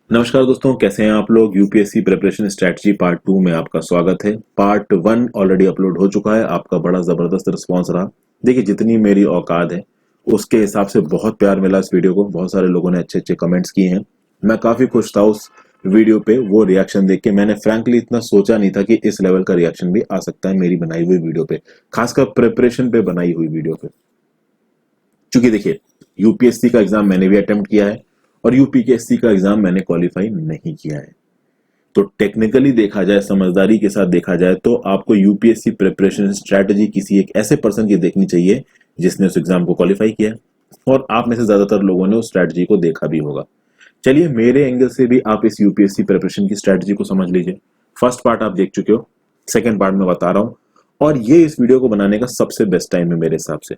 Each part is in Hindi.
नमस्कार दोस्तों, कैसे हैं आप लोग। यूपीएससी प्रिपरेशन स्ट्रेटजी पार्ट 2 में आपका स्वागत है। पार्ट 1 ऑलरेडी अपलोड हो चुका है। आपका बड़ा जबरदस्त रिस्पांस रहा। देखिए, जितनी मेरी औकात है उसके हिसाब से बहुत प्यार मिला इस वीडियो को। बहुत सारे लोगों ने अच्छे अच्छे कमेंट्स किए हैं। मैं काफी खुश था उस वीडियो पे वो रिएक्शन देख के। मैंने फ्रैंकली इतना सोचा नहीं था कि इस लेवल का रिएक्शन भी आ सकता है मेरी बनाई हुई वीडियो पे, खासकर प्रिपरेशन पे बनाई हुई वीडियो पे। क्योंकि देखिए, यूपीएससी का एग्जाम मैंने भी अटेम्प्ट किया है और यूपीएससी का एग्जाम मैंने क्वालिफाई नहीं किया है। तो टेक्निकली देखा जाए, समझदारी के साथ देखा जाए, तो आपको यूपीएससी प्रिपरेशन स्ट्रेटजी किसी एक ऐसे पर्सन की देखनी चाहिए जिसने उस एग्जाम को क्वालिफाई किया है। और आप में से ज्यादातर लोगों ने उस स्ट्रेटजी को देखा भी होगा। चलिए, मेरे एंगल से भी आप इस यूपीएससी प्रिपरेशन की स्ट्रेटजी को समझ लीजिए। फर्स्ट पार्ट आप देख चुके हो, सेकेंड पार्ट में बता रहा हूं। और ये इस वीडियो को बनाने का सबसे बेस्ट टाइम है मेरे हिसाब से,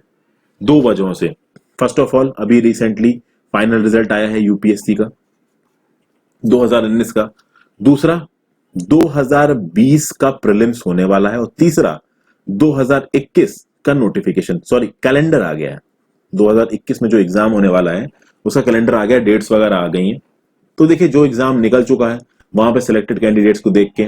दो वजहों से। फर्स्ट ऑफ ऑल, अभी रिसेंटली फाइनल रिजल्ट आया है यूपीएससी का 2019 का। दूसरा, 2020 का प्रीलिम्स होने वाला है। और तीसरा, 2021 का नोटिफिकेशन, सॉरी कैलेंडर आ गया है। 2021 में जो एग्जाम होने वाला है उसका कैलेंडर आ गया, डेट्स वगैरह आ गई हैं। तो देखिए, जो एग्जाम निकल चुका है वहां पे सिलेक्टेड कैंडिडेट्स को देख के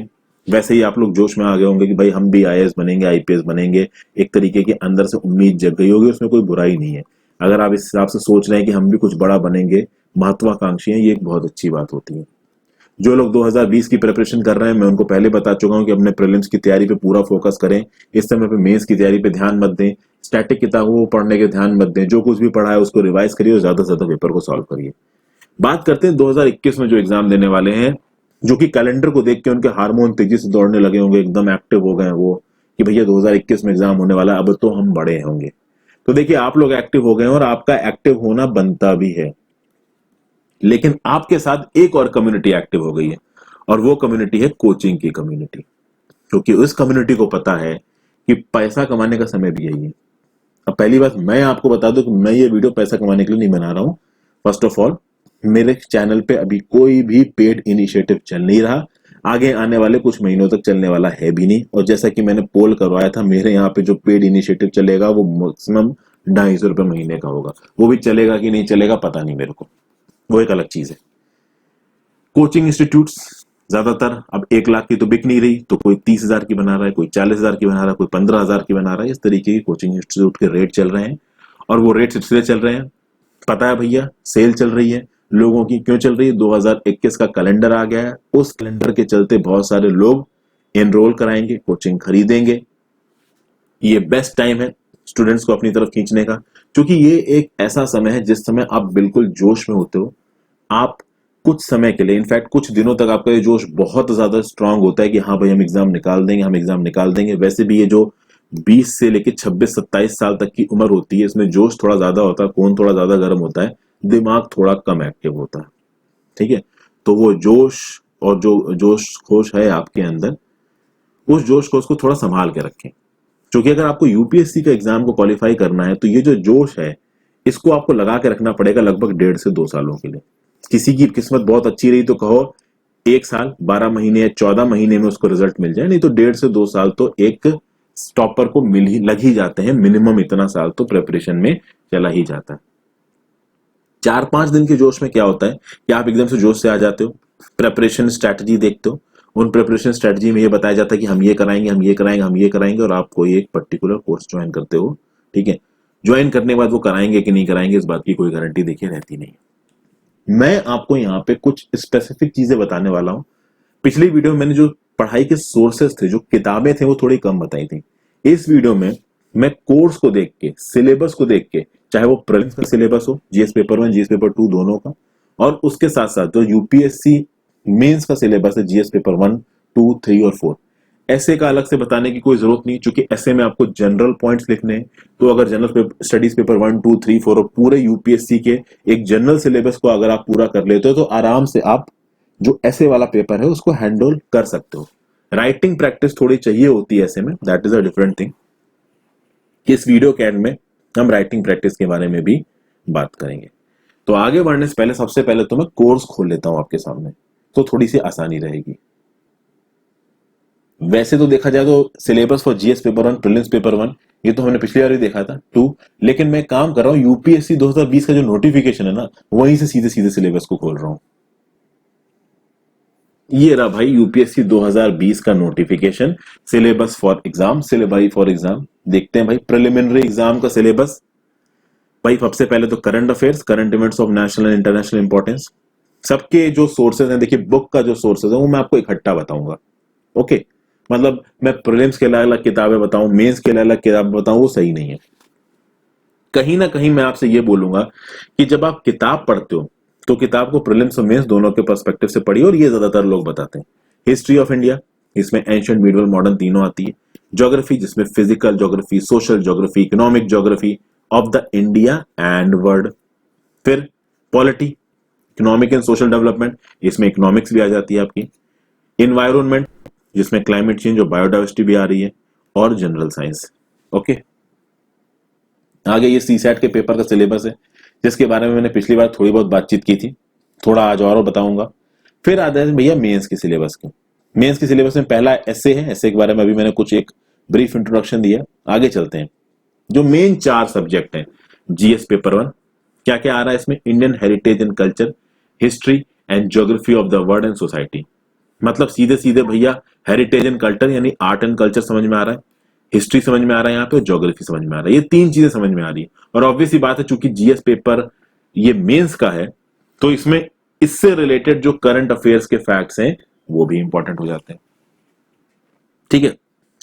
वैसे ही आप लोग जोश में आ गए होंगे कि भाई हम भी आईएएस बनेंगे, आईपीएस बनेंगे। एक तरीके के अंदर से उम्मीद जग गई होगी, उसमें कोई बुराई नहीं है। अगर आप इस हिसाब से सोच रहे हैं कि हम भी कुछ बड़ा बनेंगे, महत्वाकांक्षी हैं, ये एक बहुत अच्छी बात होती है। जो लोग 2020 की प्रिपरेशन कर रहे हैं, मैं उनको पहले बता चुका हूं कि अपने प्रीलिम्स की तैयारी पे पूरा फोकस करें। इस समय पे मेंस की तैयारी पे ध्यान मत दें, स्टैटिक किताबों को पढ़ने के ध्यान मत दें। जो कुछ भी पढ़ा है उसको रिवाइज करिए और ज्यादा से ज्यादा पेपर को सॉल्व करिए। बात करते हैं 2021 में जो एग्जाम देने वाले हैं, जो कि कैलेंडर को देख के उनके हार्मोन तेजी से दौड़ने लगे होंगे, एकदम एक्टिव हो गए हैं वो कि भैया 2021 में एग्जाम होने वाला है, अब तो हम बड़े होंगे। तो देखिए, आप लोग एक्टिव हो गए हैं और आपका एक्टिव होना बनता भी है। लेकिन आपके साथ एक और कम्युनिटी एक्टिव हो गई है, और वो कम्युनिटी है कोचिंग की कम्युनिटी। क्योंकि उस कम्युनिटी को पता है कि पैसा कमाने का समय भी यही है। अब पहली बात मैं आपको बता दूं कि मैं ये वीडियो पैसा कमाने के लिए नहीं बना रहा हूं। फर्स्ट ऑफ ऑल, मेरे चैनल पे अभी कोई भी पेड इनिशिएटिव चल नहीं रहा, आगे आने वाले कुछ महीनों तक चलने वाला है भी नहीं। और जैसा कि मैंने पोल करवाया था, मेरे यहाँ पे जो पेड इनिशिएटिव चलेगा वो मैक्सिमम 250 रुपए महीने का होगा। वो भी चलेगा कि नहीं चलेगा पता नहीं मेरे को, वो एक अलग चीज है। कोचिंग इंस्टीट्यूट्स ज्यादातर अब 1 लाख की तो बिक नहीं रही, तो कोई 30,000 की बना रहा है, कोई 40,000 की बना रहा है, कोई 15,000 की बना रहा है। इस तरीके की कोचिंग इंस्टीट्यूट के रेट चल रहे हैं। और वो रेट इसलिए चल रहे हैं, पता है भैया, सेल चल रही है लोगों की। क्यों चल रही है? 2021 का कैलेंडर आ गया है, उस कैलेंडर के चलते बहुत सारे लोग एनरोल कराएंगे, कोचिंग खरीदेंगे। ये बेस्ट टाइम है स्टूडेंट्स को अपनी तरफ खींचने का, क्योंकि ये एक ऐसा समय है जिस समय आप बिल्कुल जोश में होते हो। आप कुछ समय के लिए, इनफैक्ट कुछ दिनों तक आपका ये जोश बहुत ज्यादा स्ट्रांग होता है कि हाँ भाई, हम एग्जाम निकाल देंगे, हम एग्जाम निकाल देंगे। वैसे भी ये जो 20 से लेकर 26-27 साल तक की उम्र होती है, इसमें जोश थोड़ा ज्यादा होता है, खून थोड़ा ज्यादा गर्म होता है, दिमाग थोड़ा कम एक्टिव होता है। ठीक है, तो वो जोश और जो जोश खोश है आपके अंदर, उस जोश खोश को थोड़ा संभाल के रखें। क्योंकि अगर आपको यूपीएससी का एग्जाम को क्वालिफाई करना है तो ये जो जोश है इसको आपको लगा के रखना पड़ेगा लगभग 1.5 से 2 सालों के लिए। किसी की किस्मत बहुत अच्छी रही तो कहो 1 साल 12 महीने या 14 महीने में उसको रिजल्ट मिल जाए, नहीं तो 1.5 से 2 साल तो एक स्टॉपर को मिल ही लग ही जाते हैं। मिनिमम इतना साल तो प्रिपरेशन में चला ही जाता है। 4-5 दिन के जोश में क्या होता है कि आप एकदम से जोश से आ जाते हो, प्रिपरेशन स्ट्रेटजी देखते हो। उन प्रिपरेशन स्ट्रेटजी में ये बताया जाता है कि हम ये कराएंगे, हम ये कराएंगे, हम ये कराएंगे, और आप कोई एक पर्टिकुलर कोर्स ज्वाइन करते हो। ठीक है, ज्वाइन करने के बाद वो कराएंगे कि नहीं कराएंगे इस बात की कोई गारंटी देखिए रहती नहीं। मैं आपको यहाँ पे कुछ स्पेसिफिक चीजें बताने वाला हूँ। पिछली वीडियो में मैंने जो पढ़ाई के सोर्सेस थे, जो किताबें थे, वो थोड़ी कम बताई थी। इस वीडियो में मैं कोर्स को देख के, सिलेबस को देख के, चाहे वो प्रीलिम्स का सिलेबस हो, जीएस पेपर 1 जीएस पेपर 2 दोनों का, और उसके साथ साथ जो यूपीएससी मेंस का सिलेबस है, जीएस पेपर 1, 2, 3 और 4, ऐसे का अलग से बताने की कोई जरूरत नहीं, क्योंकि ऐसे में आपको जनरल पॉइंट्स लिखने हैं। तो अगर जनरल स्टडीज पेपर 1, 2, 3, 4 और पूरे यूपीएससी के एक जनरल सिलेबस को अगर आप पूरा कर लेते हो तो आराम से आप जो ऐसे वाला पेपर है उसको हैंडल कर सकते हो। राइटिंग प्रैक्टिस थोड़ी चाहिए होती है ऐसे में, that is a different thing. इस वीडियो के एंड में हम राइटिंग प्रैक्टिस के बारे में भी बात करेंगे। तो आगे बढ़ने से पहले सबसे पहले तो मैं कोर्स खोल लेता हूं आपके सामने, तो थोड़ी सी आसानी रहेगी। वैसे तो देखा जाए तो syllabus for GS paper 1, prelims paper 1, ये तो हमने पिछली बार भी देखा था 2। लेकिन मैं काम कर रहा हूं यूपीएससी 2020 का जो नोटिफिकेशन है ना, वहीं से सीधे सीधे सिलेबस को खोल रहा हूं। ये रहा भाई यूपीएससी 2020 का notification, syllabus for exam, syllabus for exam. देखते हैं भाई प्रिलिमिनरी एग्जाम का सिलेबस। भाई सबसे पहले तो current affairs, current events of national and international importance. सबके जो सोर्सेज हैं, देखिए बुक का जो सोर्सेज है वो मैं आपको इकट्ठा बताऊंगा। ओके, मतलब मैं प्रीलिम्स के अलग अलग किताबें बताऊं, मेंस के अलग अलग किताबें बताऊं, वो सही नहीं है। कहीं ना कहीं मैं आपसे ये बोलूंगा कि जब आप किताब पढ़ते हो तो किताब को प्रीलिम्स और मेंस दोनों के पर्सपेक्टिव से पढ़िए, और ये ज्यादातर लोग बताते हैं। हिस्ट्री ऑफ इंडिया, इसमें एंशिएंट, मिडिवल, मॉडर्न तीनों आती है। ज्योग्राफी, जिसमें physical geography, social geography, economic geography of the India and world. फिर polity, economic and social development, इसमें इकोनॉमिक्स भी आ जाती है आपकी। इन्वायरमेंट, जिसमें क्लाइमेट चेंज और बायोडाइवर्सिटी भी आ रही है। और जनरल साइंस। ओके, आगे ये सीसैट के पेपर का सिलेबस है, जिसके बारे में मैंने पिछली बार थोड़ी बहुत बातचीत की थी, थोड़ा आज और बताऊंगा। फिर आता है भैया मेंस के सिलेबस के। मेंस के सिलेबस में पहला एसए है, एसए के बारे में अभी मैंने कुछ एक ब्रीफ इंट्रोडक्शन दिया। आगे चलते हैं। जो मेन 4 सब्जेक्ट हैं जीएस पेपर 1, क्या क्या आ रहा है इसमें? Indian heritage and culture, history and geography of the world and society. मतलब सीधे सीधे भैया हेरिटेज एंड कल्चर यानी आर्ट एंड कल्चर समझ में आ रहा है, हिस्ट्री समझ में आ रहा है, यहाँ पे ज्योग्राफी समझ में आ रहा है। ये 3 चीजें समझ में आ रही है। और ऑब्वियसली बात है, चूंकि जीएस पेपर ये मेंस का है, तो इसमें इससे रिलेटेड जो करंट अफेयर्स के फैक्ट्स हैं वो भी इंपॉर्टेंट हो जाते हैं। ठीक है,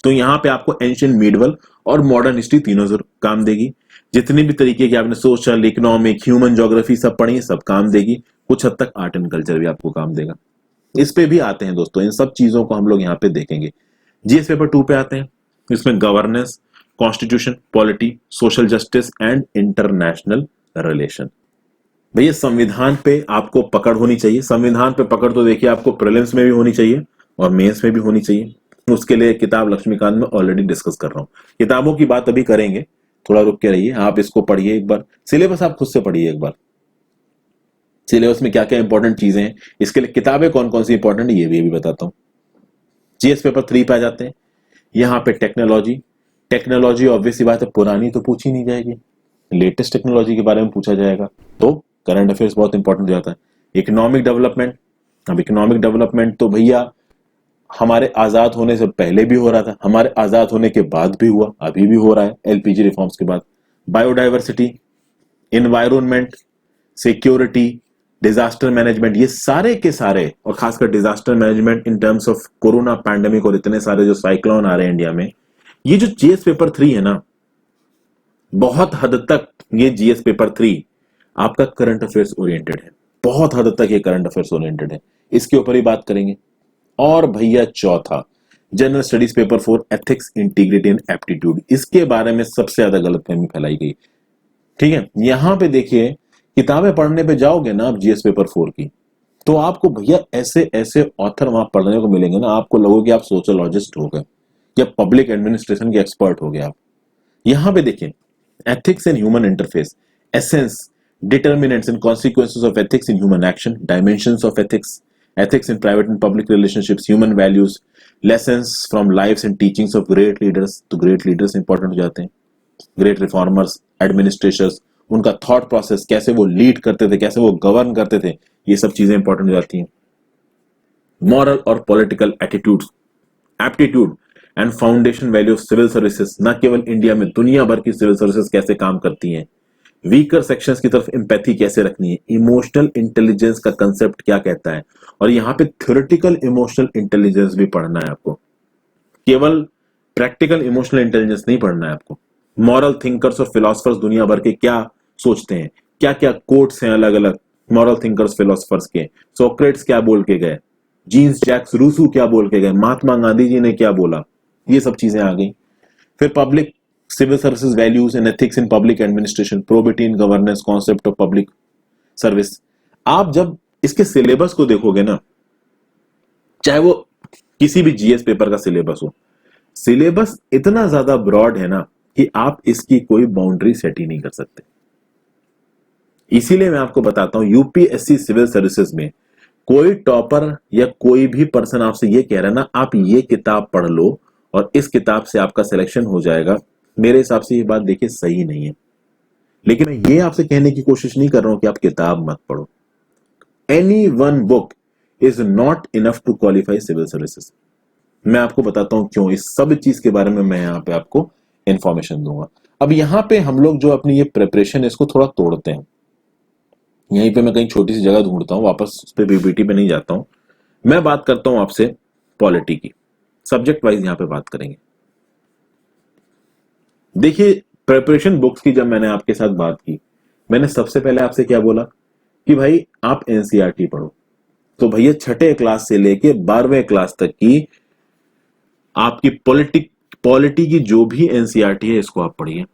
तो यहां पे आपको एंशिएंट, मिडिवल और मॉडर्न हिस्ट्री तीनों जरूर काम देगी। जितनी भी तरीके की आपने सोशल, इकोनॉमिक, ह्यूमन ज्योग्राफी सब पढ़ी है, सब काम देगी। कुछ हद तक आर्ट एंड कल्चर भी आपको काम देगा। इस पे भी आते हैं दोस्तों, इन सब चीजों को हम लोग यहाँ पे देखेंगे। जीएस पेपर 2 पे आते हैं। इसमें governance, constitution, polity, social justice and international relation. भैया संविधान पे आपको पकड़ होनी चाहिए। संविधान पे पकड़ तो देखिए आपको प्रीलिम्स में भी होनी चाहिए और मेंस में भी होनी चाहिए। उसके लिए किताब लक्ष्मीकांत में ऑलरेडी डिस्कस कर रहा हूं। किताबों की बात अभी करेंगे, थोड़ा रुक के रहिए। आप इसको पढ़िए एक बार, सिलेबस आप खुद से पढ़िए एक बार, सिलेबस में क्या क्या इंपॉर्टेंट चीजें हैं, इसके लिए किताबें कौन कौन सी इंपॉर्टेंट है ये भी बताता हूं। जीएस पेपर 3 पे आ जाते हैं। यहाँ पे टेक्नोलॉजी, टेक्नोलॉजी ऑब्वियसली बात है पुरानी तो पूछी नहीं जाएगी, लेटेस्ट टेक्नोलॉजी के बारे में पूछा जाएगा, तो करंट अफेयर्स बहुत इंपॉर्टेंट हो जाता है। इकोनॉमिक डेवलपमेंट, अब इकोनॉमिक डेवलपमेंट तो भैया हमारे आजाद होने से पहले भी हो रहा था, हमारे आजाद होने के बाद भी हुआ, अभी भी हो रहा है एलपीजी रिफॉर्म्स के बाद। Biodiversity, environment, security, disaster management, ये सारे के सारे, और खासकर disaster management in terms of corona pandemic और इतने सारे जो साइक्लोन आ रहे हैं इंडिया में, ये जो जीएस पेपर 3 है ना, बहुत हद तक ये जीएस पेपर 3 आपका करंट अफेयर्स ओरिएंटेड है। बहुत हद तक ये करंट अफेयर्स ओरिएंटेड है, इसके ऊपर ही बात करेंगे। और भैया चौथा, general studies paper 4, ethics, integrity and aptitude. इसके बारे में सबसे ज्यादा गलतफहमी फैलाई गई। ठीक है, यहां पे देखिए किताबें पढ़ने पे जाओगे ना आप जीएस पेपर 4 की, तो आपको भैया ऐसे ऐसे ऑथर वहां पढ़ने को मिलेंगे ना, आपको लगोगे कि आप सोशियोलॉजिस्ट हो गए या पब्लिक एडमिनिस्ट्रेशन के एक्सपर्ट हो गए आप। यहां पे देखिए ethics and human interface, essence, determinants and consequences of ethics in human action, dimensions of ethics, ethics in private and public relationships, human values, lessons from lives and teachings of great leaders। तो great leaders इंपॉर्टेंट हो जाते हैं, great reformers, administrators, उनका थॉट प्रोसेस, कैसे वो लीड करते थे, कैसे वो गवर्न करते थे, ये सब चीजें इंपॉर्टेंट हो जाती हैं। मॉरल और political attitudes, aptitude and foundation value of civil services, न केवल इंडिया में, दुनिया भर की सिविल सर्विसेज कैसे काम करती हैं। वीकर सेक्शंस की तरफ एम्पैथी कैसे रखनी है, इमोशनल इंटेलिजेंस का कंसेप्ट क्या कहता है, और यहाँ पे थ्योरेटिकल इमोशनल इंटेलिजेंस भी पढ़ना है आपको, केवल प्रैक्टिकल इमोशनल इंटेलिजेंस नहीं पढ़ना है आपको। मॉरल थिंकर्स और फिलोसफर्स दुनिया भर के क्या सोचते हैं, क्या क्या कोट्स हैं अलग अलग मॉरल थिंकर्स फिलोसफर्स के, सोक्रेट्स क्या बोल के गए, जीन्स जैक्स रूसो क्या बोल के गए, महात्मा गांधी जी ने क्या बोला, ये सब चीजें आ गई। फिर public civil services values and ethics in public administration, probity in governance, concept of public service. आप जब इसके सिलेबस को देखोगे ना, चाहे वो किसी भी जीएस पेपर का सिलेबस हो, सिलेबस इतना ज्यादा ब्रॉड है ना कि आप इसकी कोई बाउंड्री सेट ही नहीं कर सकते। इसीलिए मैं आपको बताता हूं, यूपीएससी सिविल सर्विसेज में कोई टॉपर या कोई भी पर्सन आपसे ये कह रहा है ना आप ये किताब पढ़ लो और इस किताब से आपका सिलेक्शन हो जाएगा, मेरे हिसाब से ये बात देखिए सही नहीं है। लेकिन मैं ये आपसे कहने की कोशिश नहीं कर रहा हूं कि आप किताब मत पढ़ो। Any one book is not enough to qualify civil services. मैं आपको बताता हूं क्यों, इस सब चीज के बारे में मैं यहाँ पे आपको इंफॉर्मेशन दूंगा। अब यहाँ पे हम लोग जो अपनी ये प्रिपरेशन है इसको थोड़ा तोड़ते हैं। यहीं पे मैं कहीं छोटी सी जगह ढूंढता हूँ, वापस उस पे पीपीटी पे नहीं जाता हूँ। मैं बात करता हूं आपसे पॉलिटी की, सब्जेक्ट वाइज यहां पे बात करेंगे। देखिए प्रिपरेशन बुक्स की जब मैंने आपके साथ बात की, मैंने सबसे पहले आपसे क्या बोला कि भाई आप एनसीईआरटी पढ़ो। तो भैया छठे क्लास से लेके 12वें क्लास तक की आपकी पॉलिटी की जो भी एनसीईआरटी है इसको आप पढ़िए।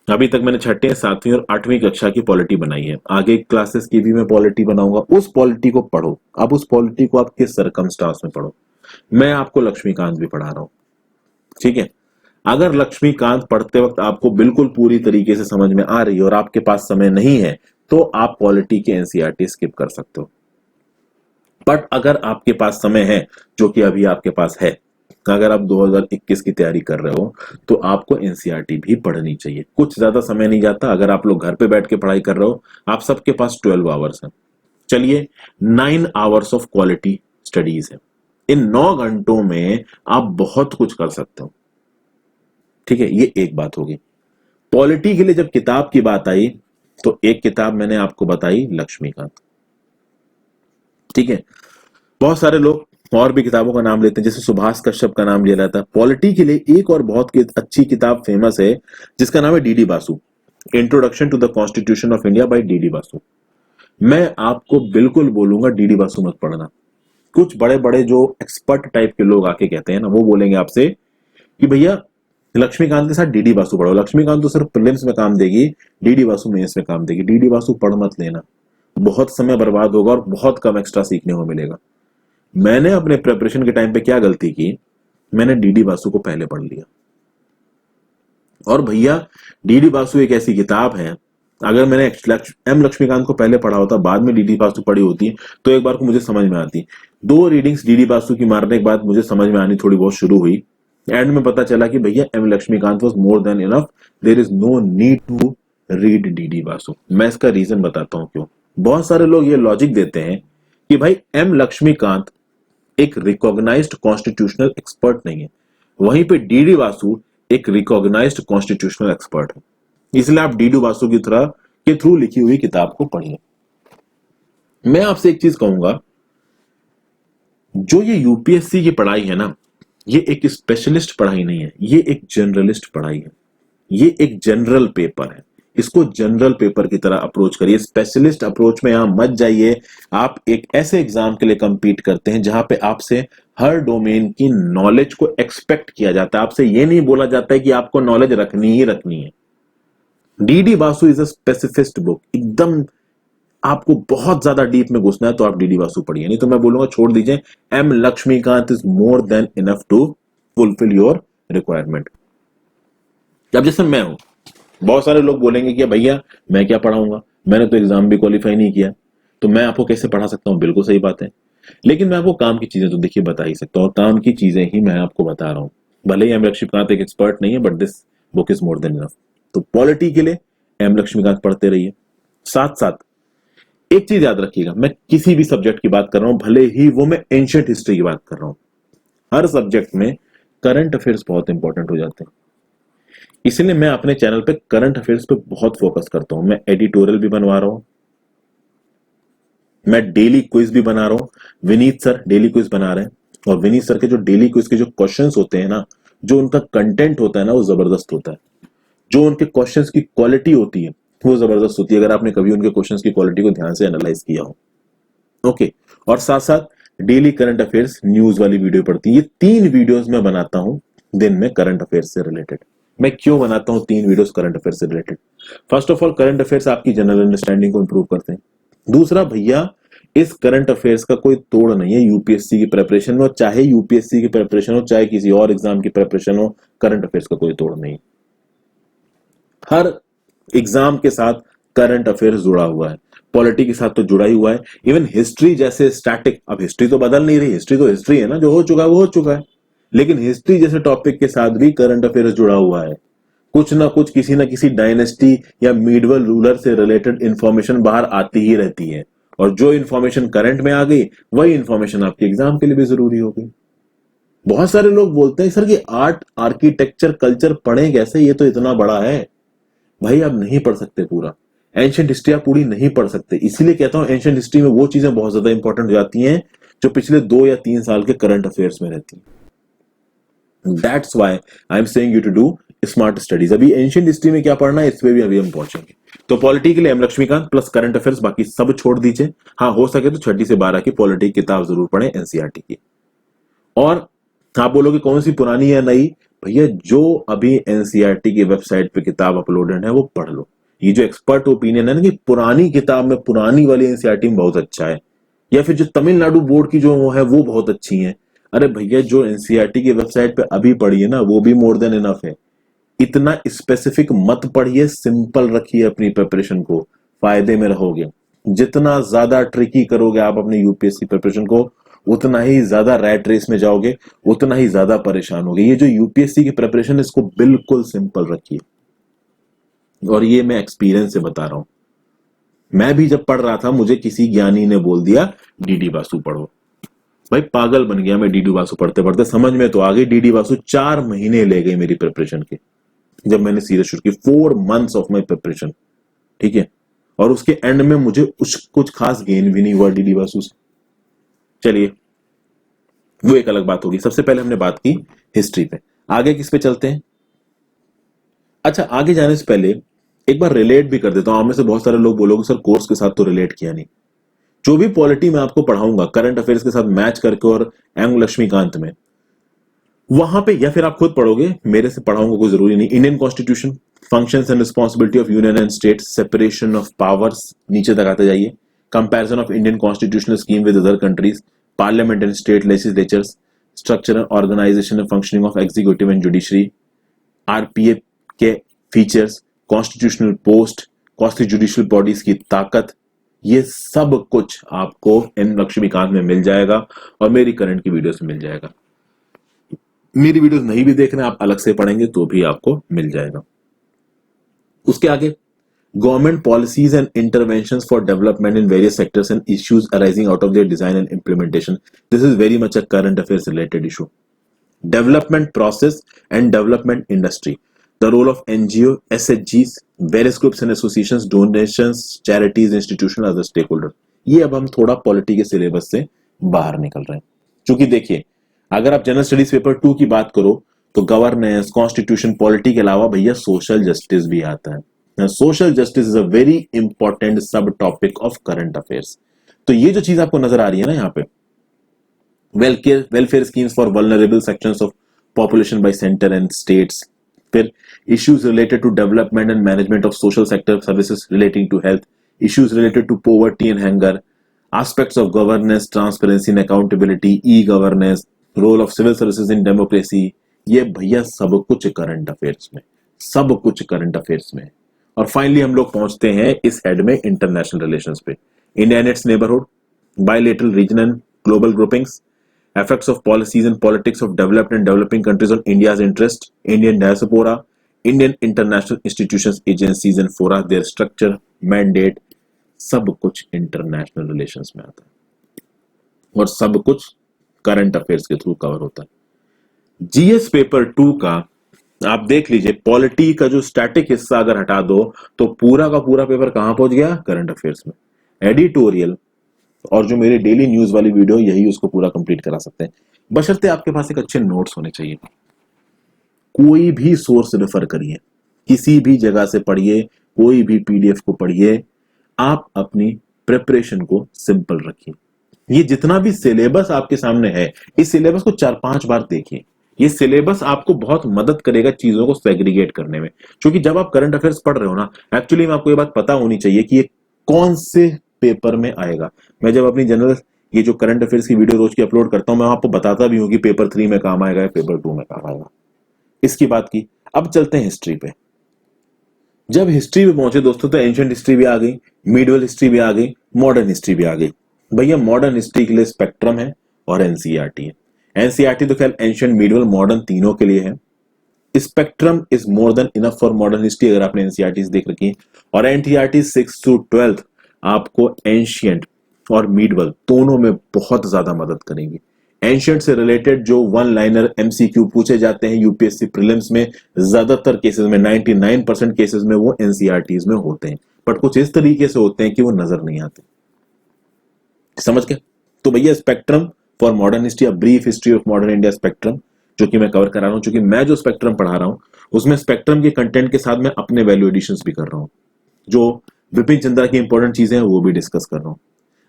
अभी तक मैंने छठे, सातवीं और आठवीं कक्षा की पॉलिटी बनाई है, आगे क्लासेस की भी मैं पॉलिटी बनाऊंगा। उस पॉलिटी को पढ़ो। अब उस पॉलिटी को आप किस सरकमस्टांस में पढ़ो। मैं आपको लक्ष्मीकांत भी पढ़ा रहा हूं, ठीक है। अगर लक्ष्मीकांत पढ़ते वक्त आपको बिल्कुल पूरी तरीके से समझ में आ रही है और आपके पास समय नहीं है तो आप पॉलिटी के एनसीईआरटी स्किप कर सकते हो। बट अगर आपके पास समय है, जो कि अभी आपके पास है, अगर आप 2021 की तैयारी कर रहे हो तो आपको एनसीईआरटी भी पढ़नी चाहिए। कुछ ज्यादा समय नहीं जाता। अगर आप लोग घर पे बैठ के पढ़ाई कर रहे हो, आप सबके पास 12 आवर्स है। चलिए 9 आवर्स ऑफ क्वालिटी स्टडीज है। इन 9 घंटों में आप बहुत कुछ कर सकते हो, ठीक है। ये एक बात होगी। पॉलिटी के लिए जब किताब की बात आई तो एक किताब मैंने आपको बताई लक्ष्मीकांत, ठीक है। बहुत सारे लोग और भी किताबों का नाम लेते हैं, जैसे सुभाष कश्यप का नाम लिया जाता है। पॉलिटी के लिए एक और बहुत अच्छी किताब फेमस है जिसका नाम है DD Basu, introduction to the constitution of India by DD Basu. मैं आपको बिल्कुल बोलूंगा डीडी बासु मत पढ़ना। कुछ बड़े बड़े जो एक्सपर्ट टाइप के लोग आके कहते हैं ना, वो बोलेंगे आपसे कि भैया लक्ष्मीकांत के साथ डीडी बासु पढ़ो। लक्ष्मीकांत तो सिर्फ प्रीलिम्स में काम देगी, डीडी बासु मेंस में काम देगी। डीडी बासु पढ़ मत लेना, बहुत समय बर्बाद होगा और बहुत कम एक्स्ट्रा सीखने को मिलेगा। मैंने अपने प्रिपरेशन के टाइम पे क्या गलती की, मैंने डीडी बासु को पहले पढ़ लिया। और भैया डीडी बासु एक ऐसी किताब है, अगर मैंने एम लक्ष्मीकांत को पहले पढ़ा होता, बाद में डीडी बासु पढ़ी होती, तो एक बार को मुझे समझ में आती। 2 रीडिंग्स डीडी बासु की मारने के बाद मुझे समझ में आनी थोड़ी बहुत शुरू हुई। एंड में पता चला कि भैया M Laxmikanth was more than enough, there is no need to read DD Basu. मैं इसका रीजन बताता हूं क्यों। बहुत सारे लोग ये लॉजिक देते हैं कि भाई एम लक्ष्मीकांत एक रिकॉग्नाइज्ड कॉन्स्टिट्यूशनल एक्सपर्ट नहीं है, वहीं पे डीडी बासु एक रिकॉग्नाइज्ड कॉन्स्टिट्यूशनल एक्सपर्ट है, इसलिए आप डीडी बासु की तरह के थ्रू लिखी हुई किताब को पढ़िए। मैं आपसे एक चीज कहूंगा, जो ये यूपीएससी की पढ़ाई है ना, ये एक स्पेशलिस्ट पढ़ाई नहीं है, ये एक जनरलिस्ट पढ़ाई है। ये एक जनरल पेपर है, इसको जनरल पेपर की तरह अप्रोच करिए। स्पेशलिस्ट अप्रोच में यहां मत जाइए। आप एक ऐसे एग्जाम के लिए कंपीट करते हैं जहां पे आपसे हर डोमेन की नॉलेज को एक्सपेक्ट किया जाता है। आपसे ये नहीं बोला जाता है कि आपको नॉलेज रखनी ही रखनी है। DD Basu is a specifist book. एकदम आपको बहुत ज्यादा डीप में घुसना है तो आप डीडी बासु पढ़िए, नहीं तो मैं बोलूंगा छोड़ दीजिए। M Laxmikanth is more than enough to fulfill your requirement. अब जैसे मैं हूं, बहुत सारे लोग बोलेंगे कि भैया मैं क्या पढ़ाऊंगा, मैंने तो एग्जाम भी क्वालिफाई नहीं किया, तो मैं आपको कैसे पढ़ा सकता हूं। बिल्कुल सही बात है, लेकिन मैं आपको काम की चीजें तो देखिए बता ही सकता हूं, और काम की चीजें ही मैं आपको बता रहा हूं। भले ही एम लक्ष्मीकांत एक एक्सपर्ट नहीं है, but this book is more than enough. तो पॉलिटी के लिए एम लक्ष्मीकांत पढ़ते रहिए। साथ साथ एक चीज याद रखिएगा, मैं किसी भी सब्जेक्ट की बात कर रहा हूं, भले ही वो मैं एंशिएंट हिस्ट्री की बात कर रहा हूं, हर सब्जेक्ट में करंट अफेयर्स बहुत इंपॉर्टेंट हो जाते हैं। इसलिए मैं अपने चैनल पे करंट अफेयर्स पे बहुत फोकस करता हूं। मैं एडिटोरियल भी बनवा रहा हूं, मैं डेली क्विज भी बना रहा हूं। विनीत सर डेली क्विज बना रहे हैं, और विनीत सर के जो डेली क्विज के जो क्वेश्चंस होते हैं ना, जो उनका कंटेंट होता है ना, वो जबरदस्त होता है। जो उनके क्वेश्चंस की क्वालिटी होती है वो जबरदस्त होती है, अगर आपने कभी उनके क्वेश्चंस की क्वालिटी को ध्यान से एनालाइज किया हो। ओके, और साथ साथ डेली करंट अफेयर्स न्यूज वाली वीडियो पड़ती है। ये 3 वीडियोस मैं बनाता हूं दिन में करंट अफेयर्स से रिलेटेड। मैं क्यों बनाता हूं 3 वीडियोस करंट अफेयर्स से related? First of all, current affairs आपकी जनरल अंडरस्टैंडिंग को इंप्रूव करते हैं। दूसरा, भैया इस करंट अफेयर्स का कोई तोड़ नहीं है यूपीएससी की प्रिपरेशन में, चाहे यूपीएससी की प्रिपरेशन हो चाहे किसी और एग्जाम की प्रिपरेशन हो, करंट अफेयर्स का कोई तोड़ नहीं। हर एग्जाम के साथ करंट अफेयर्स जुड़ा हुआ है, पॉलिटी के साथ तो जुड़ा ही हुआ है। इवन हिस्ट्री जैसे स्टैटिक, अब हिस्ट्री तो बदल नहीं रही, हिस्ट्री तो हिस्ट्री है ना, जो हो चुका है वो हो चुका है, लेकिन हिस्ट्री जैसे टॉपिक के साथ भी करंट अफेयर्स जुड़ा हुआ है। कुछ ना कुछ किसी ना किसी डायनेस्टी या मीडिवल रूलर से रिलेटेड इंफॉर्मेशन बाहर आती ही रहती है। और जो इंफॉर्मेशन करंट में आ गई वही इंफॉर्मेशन आपके एग्जाम के लिए भी जरूरी हो गई। बहुत सारे लोग बोलते हैं सर कि आर्ट आर्किटेक्चर कल्चर पढ़ें कैसे, ये तो इतना बड़ा है। भाई आप नहीं पढ़ सकते पूरा, एंशियंट हिस्ट्री आप पूरी नहीं पढ़ सकते। इसीलिए कहता हूं एंशियंट हिस्ट्री में वो चीजें बहुत ज्यादा इंपॉर्टेंट हो जाती हैं जो पिछले 2 या 3 साल के करंट अफेयर्स में रहती हैं। That's why I am saying you to do smart studies. अभी एंशियंट हिस्ट्री में क्या पढ़ना है इस पे भी अभी हम पहुंचेंगे। तो पॉलिटी के लिए M Laxmikanth plus current affairs, बाकी सब छोड़ दीजिए। हाँ हो सके तो 6 से 12 की पॉलिटी किताब जरूर पढ़ें एनसीईआरटी की। और आप बोलोगे कौन सी पुरानी या नई, भैया जो अभी एनसीईआरटी की वेबसाइट पे किताब अपलोडेड है वो पढ़ लो। ये जो एक्सपर्ट ओपिनियन है ना कि पुरानी किताब में पुरानी वाली एनसीईआरटी में बहुत अच्छा है, या फिर जो तमिलनाडु बोर्ड की जो वो है वो बहुत अच्छी है, अरे भैया जो एनसीईआरटी की वेबसाइट पे अभी पढ़िए ना वो भी मोर देन इनफ है। इतना स्पेसिफिक मत पढ़िए, सिंपल रखिए अपनी प्रिपरेशन को, फायदे में रहोगे। जितना ज्यादा ट्रिकी करोगे आप अपनी यूपीएससी प्रिपरेशन को उतना ही ज्यादा रैट रेस में जाओगे, उतना ही ज्यादा परेशान होगे। ये जो यूपीएससी की प्रिपरेशन है इसको बिल्कुल सिंपल रखिए, और ये मैं एक्सपीरियंस से बता रहा हूं। मैं भी जब पढ़ रहा था मुझे किसी ज्ञानी ने बोल दिया डीडी वासु पढ़ो, भाई पागल बन गया मैं। डीडी वासु पढ़ते पढ़ते समझ में तो आ गई। डीडी वासु 4 महीने ले गए मेरी प्रिपरेशन के, जब मैंने सीरीज शुरू की 4 मंथ्स ऑफ माई प्रिपरेशन, ठीक है। और उसके एंड में मुझे कुछ खास गेन भी नहीं हुआ डीडी वासु से। चलिए वो एक अलग बात होगी। सबसे पहले हमने बात की हिस्ट्री पे, आगे किस पे चलते हैं। अच्छा आगे जाने से पहले एक बार रिलेट भी कर देता हूं। आप में से बहुत सारे लोग बोलोगे सर कोर्स के साथ तो रिलेट किया नहीं। जो भी पॉलिटी मैं आपको पढ़ाऊंगा करंट अफेयर्स के साथ मैच करके और एम लक्ष्मीकांत में, वहां पे या फिर आप खुद पढ़ोगे, मेरे से पढ़ाऊंगा कोई जरूरी नहीं। Indian constitution, functions and responsibility of union and state, separation of powers, नीचे तक आते जाइए। Comparison of Indian constitutional scheme with other countries, parliament and state legislatures, structure and organisation and functioning of executive and judiciary, RPA के features, constitutional post, constitutional bodies की ताकत, ये सब कुछ आपको एन लक्ष्मीकांत में मिल जाएगा और मेरी करंट की वीडियोस में मिल जाएगा। मेरी वीडियोस नहीं भी देख रहे हैं आप, अलग से पढ़ेंगे तो भी आपको मिल जाएगा। उसके आगे government policies and interventions for development in various sectors and issues arising out of their design and implementation, this is very much a current affairs related issue. Development process and development industry, the role of NGO, SHGs, various groups and associations, donations, charities, institutions, other stakeholders। ये अब हम थोड़ा पॉलिटी के सिलेबस से बाहर निकल रहे हैं, क्योंकि देखिए अगर आप जनरल स्टडीज पेपर 2 की बात करो तो गवर्नेंस, कॉन्स्टिट्यूशन, पॉलिटी के अलावा भैया सोशल जस्टिस भी आता है। Social justice is a very important सब टॉपिक ऑफ करंट अफेयर्स। तो ये जो चीज आपको नजर आ रही है ना यहाँ पे, welfare schemes for vulnerable sections of population bye centre and states, फिर issues related to development and management of social sector services relating to health, issues related to poverty and hunger, aspects of governance, transparency and accountability, e-governance, role of civil services in democracy, ये भैया सब कुछ करंट अफेयर्स में, सब कुछ करंट अफेयर्स में। और फाइनली हम लोग पहुंचते हैं इस हेड में इंटरनेशनल रिलेशंस पे, India and it's neighbourhood, bilateral, regional, global groupings, effects of policies and politics of developed and developing countries on India's interest, Indian diaspora, Indian international institutions, agencies and fora, their structure, mandate, सब कुछ इंटरनेशनल रिलेशंस में आता है और सब कुछ करंट अफेयर्स के थ्रू कवर होता है। जीएस पेपर 2 का आप देख लीजिए, पॉलिटी का जो स्टैटिक हिस्सा अगर हटा दो तो पूरा का पूरा पेपर कहां पहुंच गया, करंट अफेयर्स में। एडिटोरियल और जो मेरे डेली न्यूज वाली वीडियो यही उसको पूरा कंप्लीट करा सकते हैं, बशर्ते आपके पास एक अच्छे नोट्स होने चाहिए। कोई भी सोर्स रेफर करिए, किसी भी जगह से पढ़िए, कोई भी पीडीएफ को पढ़िए, आप अपनी प्रिपरेशन को सिंपल रखिए। ये जितना भी सिलेबस आपके सामने है इस सिलेबस को 4-5 बार देखिए। ये सिलेबस आपको बहुत मदद करेगा चीजों को सेग्रीगेट करने में, क्योंकि जब आप करंट अफेयर्स पढ़ रहे हो ना, एक्चुअली में आपको ये बात पता होनी चाहिए कि ये कौन से पेपर में आएगा। मैं जब अपनी जनरल ये जो करंट अफेयर्स की वीडियो रोज की अपलोड करता हूं, मैं आपको बताता भी हूं कि पेपर 3 में काम आएगा या पेपर 2 में काम आएगा। इसकी बात की। अब चलते हैं हिस्ट्री पे। जब हिस्ट्री पे पहुंचे दोस्तों तो एंशिएंट हिस्ट्री भी आ गई, मिडिवल हिस्ट्री भी आ गई, मॉडर्न हिस्ट्री भी आ गई। भैया मॉडर्न हिस्ट्री के लिए स्पेक्ट्रम है और एनसीईआरटी है। एनसीईआरटी तो खैर एंशिएंट, मिडिवल, मॉडर्न तीनों के लिए है। Spectrum is more than enough for modern history अगर आपने एनसीईआरटी देख रखी है। और एनटीईआरटी 6 to 12 आपको एंशिएंट और मीडवल दोनों में बहुत ज्यादा मदद करेंगी। एंशिएंट से रिलेटेड जो वन लाइनर एमसीक्यू पूछे जाते हैं यूपीएससी प्रीलिम्स में, ज्यादातर केसेस में 99% केसेस में वो एनसीईआरटीज में होते हैं, बट कुछ इस तरीके से होते हैं कि वो नजर नहीं आते। समझ गए? तो भैया spectrum for modern history, a brief history of modern India spectrum, जो कि मैं कवर करा रहा हूं, क्योंकि मैं जो स्पेक्ट्रम पढ़ा रहा हूं उसमें स्पेक्ट्रम के कंटेंट के साथ मैं अपने वैल्यू एडिशंस भी कर रहा हूं, जो विपिन चंद्रा की इंपॉर्टेंट चीजें हैं वो भी डिस्कस कर रहा हूं।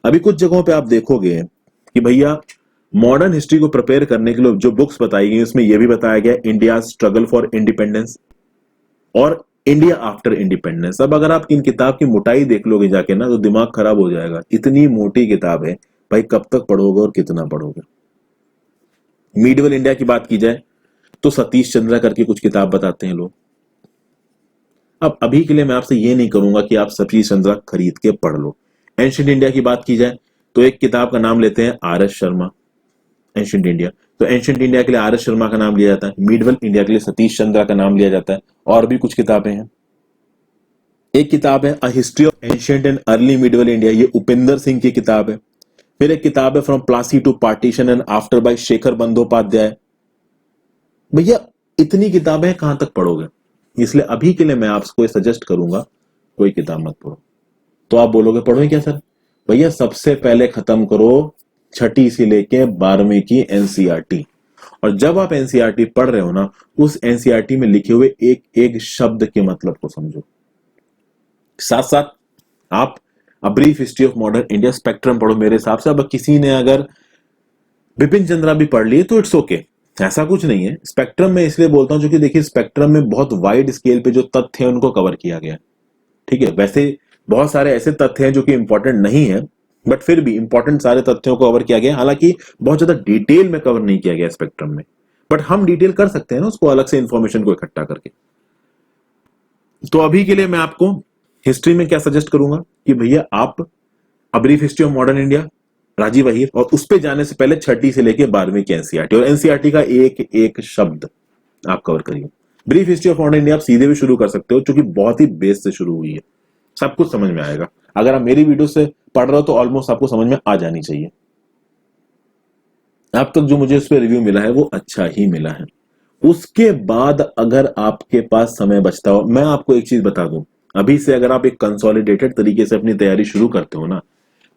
अभी कुछ जगहों पे आप देखोगे कि भैया मॉडर्न हिस्ट्री को प्रिपेयर करने के लिए जो बुक्स बताई गई उसमें यह भी बताया गया इंडिया स्ट्रगल फॉर इंडिपेंडेंस और इंडिया आफ्टर इंडिपेंडेंस। अब अगर आप इन किताब की मोटाई देख लोगे जाके ना तो दिमाग खराब हो जाएगा, इतनी मोटी किताब है भाई, कब तक पढ़ोगे और कितना पढ़ोगे। मीडिवल इंडिया की बात की जाए तो सतीश चंद्रा करके कुछ किताब बताते हैं लोग। अब अभी के लिए मैं आपसे ये नहीं करूंगा कि आप सतीश चंद्रा खरीद के पढ़ लो। एंशिएंट इंडिया की बात की जाए तो एक किताब का नाम लेते हैं R S Sharma, ancient India. तो एंशिएंट इंडिया के लिए आर एस शर्मा का नाम लिया जाता है, मीडिवल इंडिया के लिए सतीश चंद्रा का नाम लिया जाता है, और भी कुछ किताबें हैं। एक किताब है a history of ancient and early medieval India, ये उपेंद्र सिंह की किताब है। फिर एक किताब है from Plassey to partition and after by Shekhar Bandopadhyay. भैया इतनी किताबें कहां तक पढ़ोगे, इसलिए अभी के लिए मैं आपको सजेस्ट करूंगा कोई किताब मत पढ़ो। तो आप बोलोगे पढ़ो क्या सर? भैया सबसे पहले खत्म करो 6ठी से लेके 12वीं की एनसीईआरटी, और जब आप एनसीईआरटी पढ़ रहे हो ना उस एनसीईआरटी में लिखे हुए एक एक शब्द के मतलब को समझो। साथ साथ आप a brief history of modern India spectrum पढ़ो मेरे हिसाब से। अब किसी ने अगर बिपिन चंद्रा भी पढ़ लिए तो इट्स ओके, ऐसा कुछ नहीं है। स्पेक्ट्रम में इसलिए बोलता हूं क्योंकि देखिए स्पेक्ट्रम में बहुत वाइड स्केल पे जो तथ्य है उनको कवर किया गया है, ठीक है। वैसे बहुत सारे ऐसे तथ्य हैं जो कि इंपॉर्टेंट नहीं है, बट फिर भी इंपॉर्टेंट सारे तथ्यों को कवर किया गया, हालांकि बहुत ज्यादा डिटेल में कवर नहीं किया गया स्पेक्ट्रम में, बट हम डिटेल कर सकते हैं ना उसको अलग से इंफॉर्मेशन को इकट्ठा करके। तो अभी के लिए मैं आपको हिस्ट्री में क्या सजेस्ट करूंगा कि भैया आप a brief history of modern India Rajiv Ahir, और उस पे जाने से पहले 6ठी से लेके 12वीं की एनसीईआरटी, और एनसीईआरटी का एक एक शब्द आप कवर करिए। Brief history of modern India आप सीधे भी शुरू कर सकते हो क्योंकि बहुत ही बेस से शुरू हुई है, सब कुछ समझ में आएगा। अगर आप मेरी वीडियो से पढ़ रहे हो तो ऑलमोस्ट आपको समझ में आ जानी चाहिए। अब तक जो मुझे उस पर रिव्यू मिला है वो अच्छा ही मिला है। उसके बाद अगर आपके पास समय बचता हो, मैं आपको एक चीज बता दूं, अभी से अगर आप एक कंसोलिडेटेड तरीके से अपनी तैयारी शुरू करते हो ना,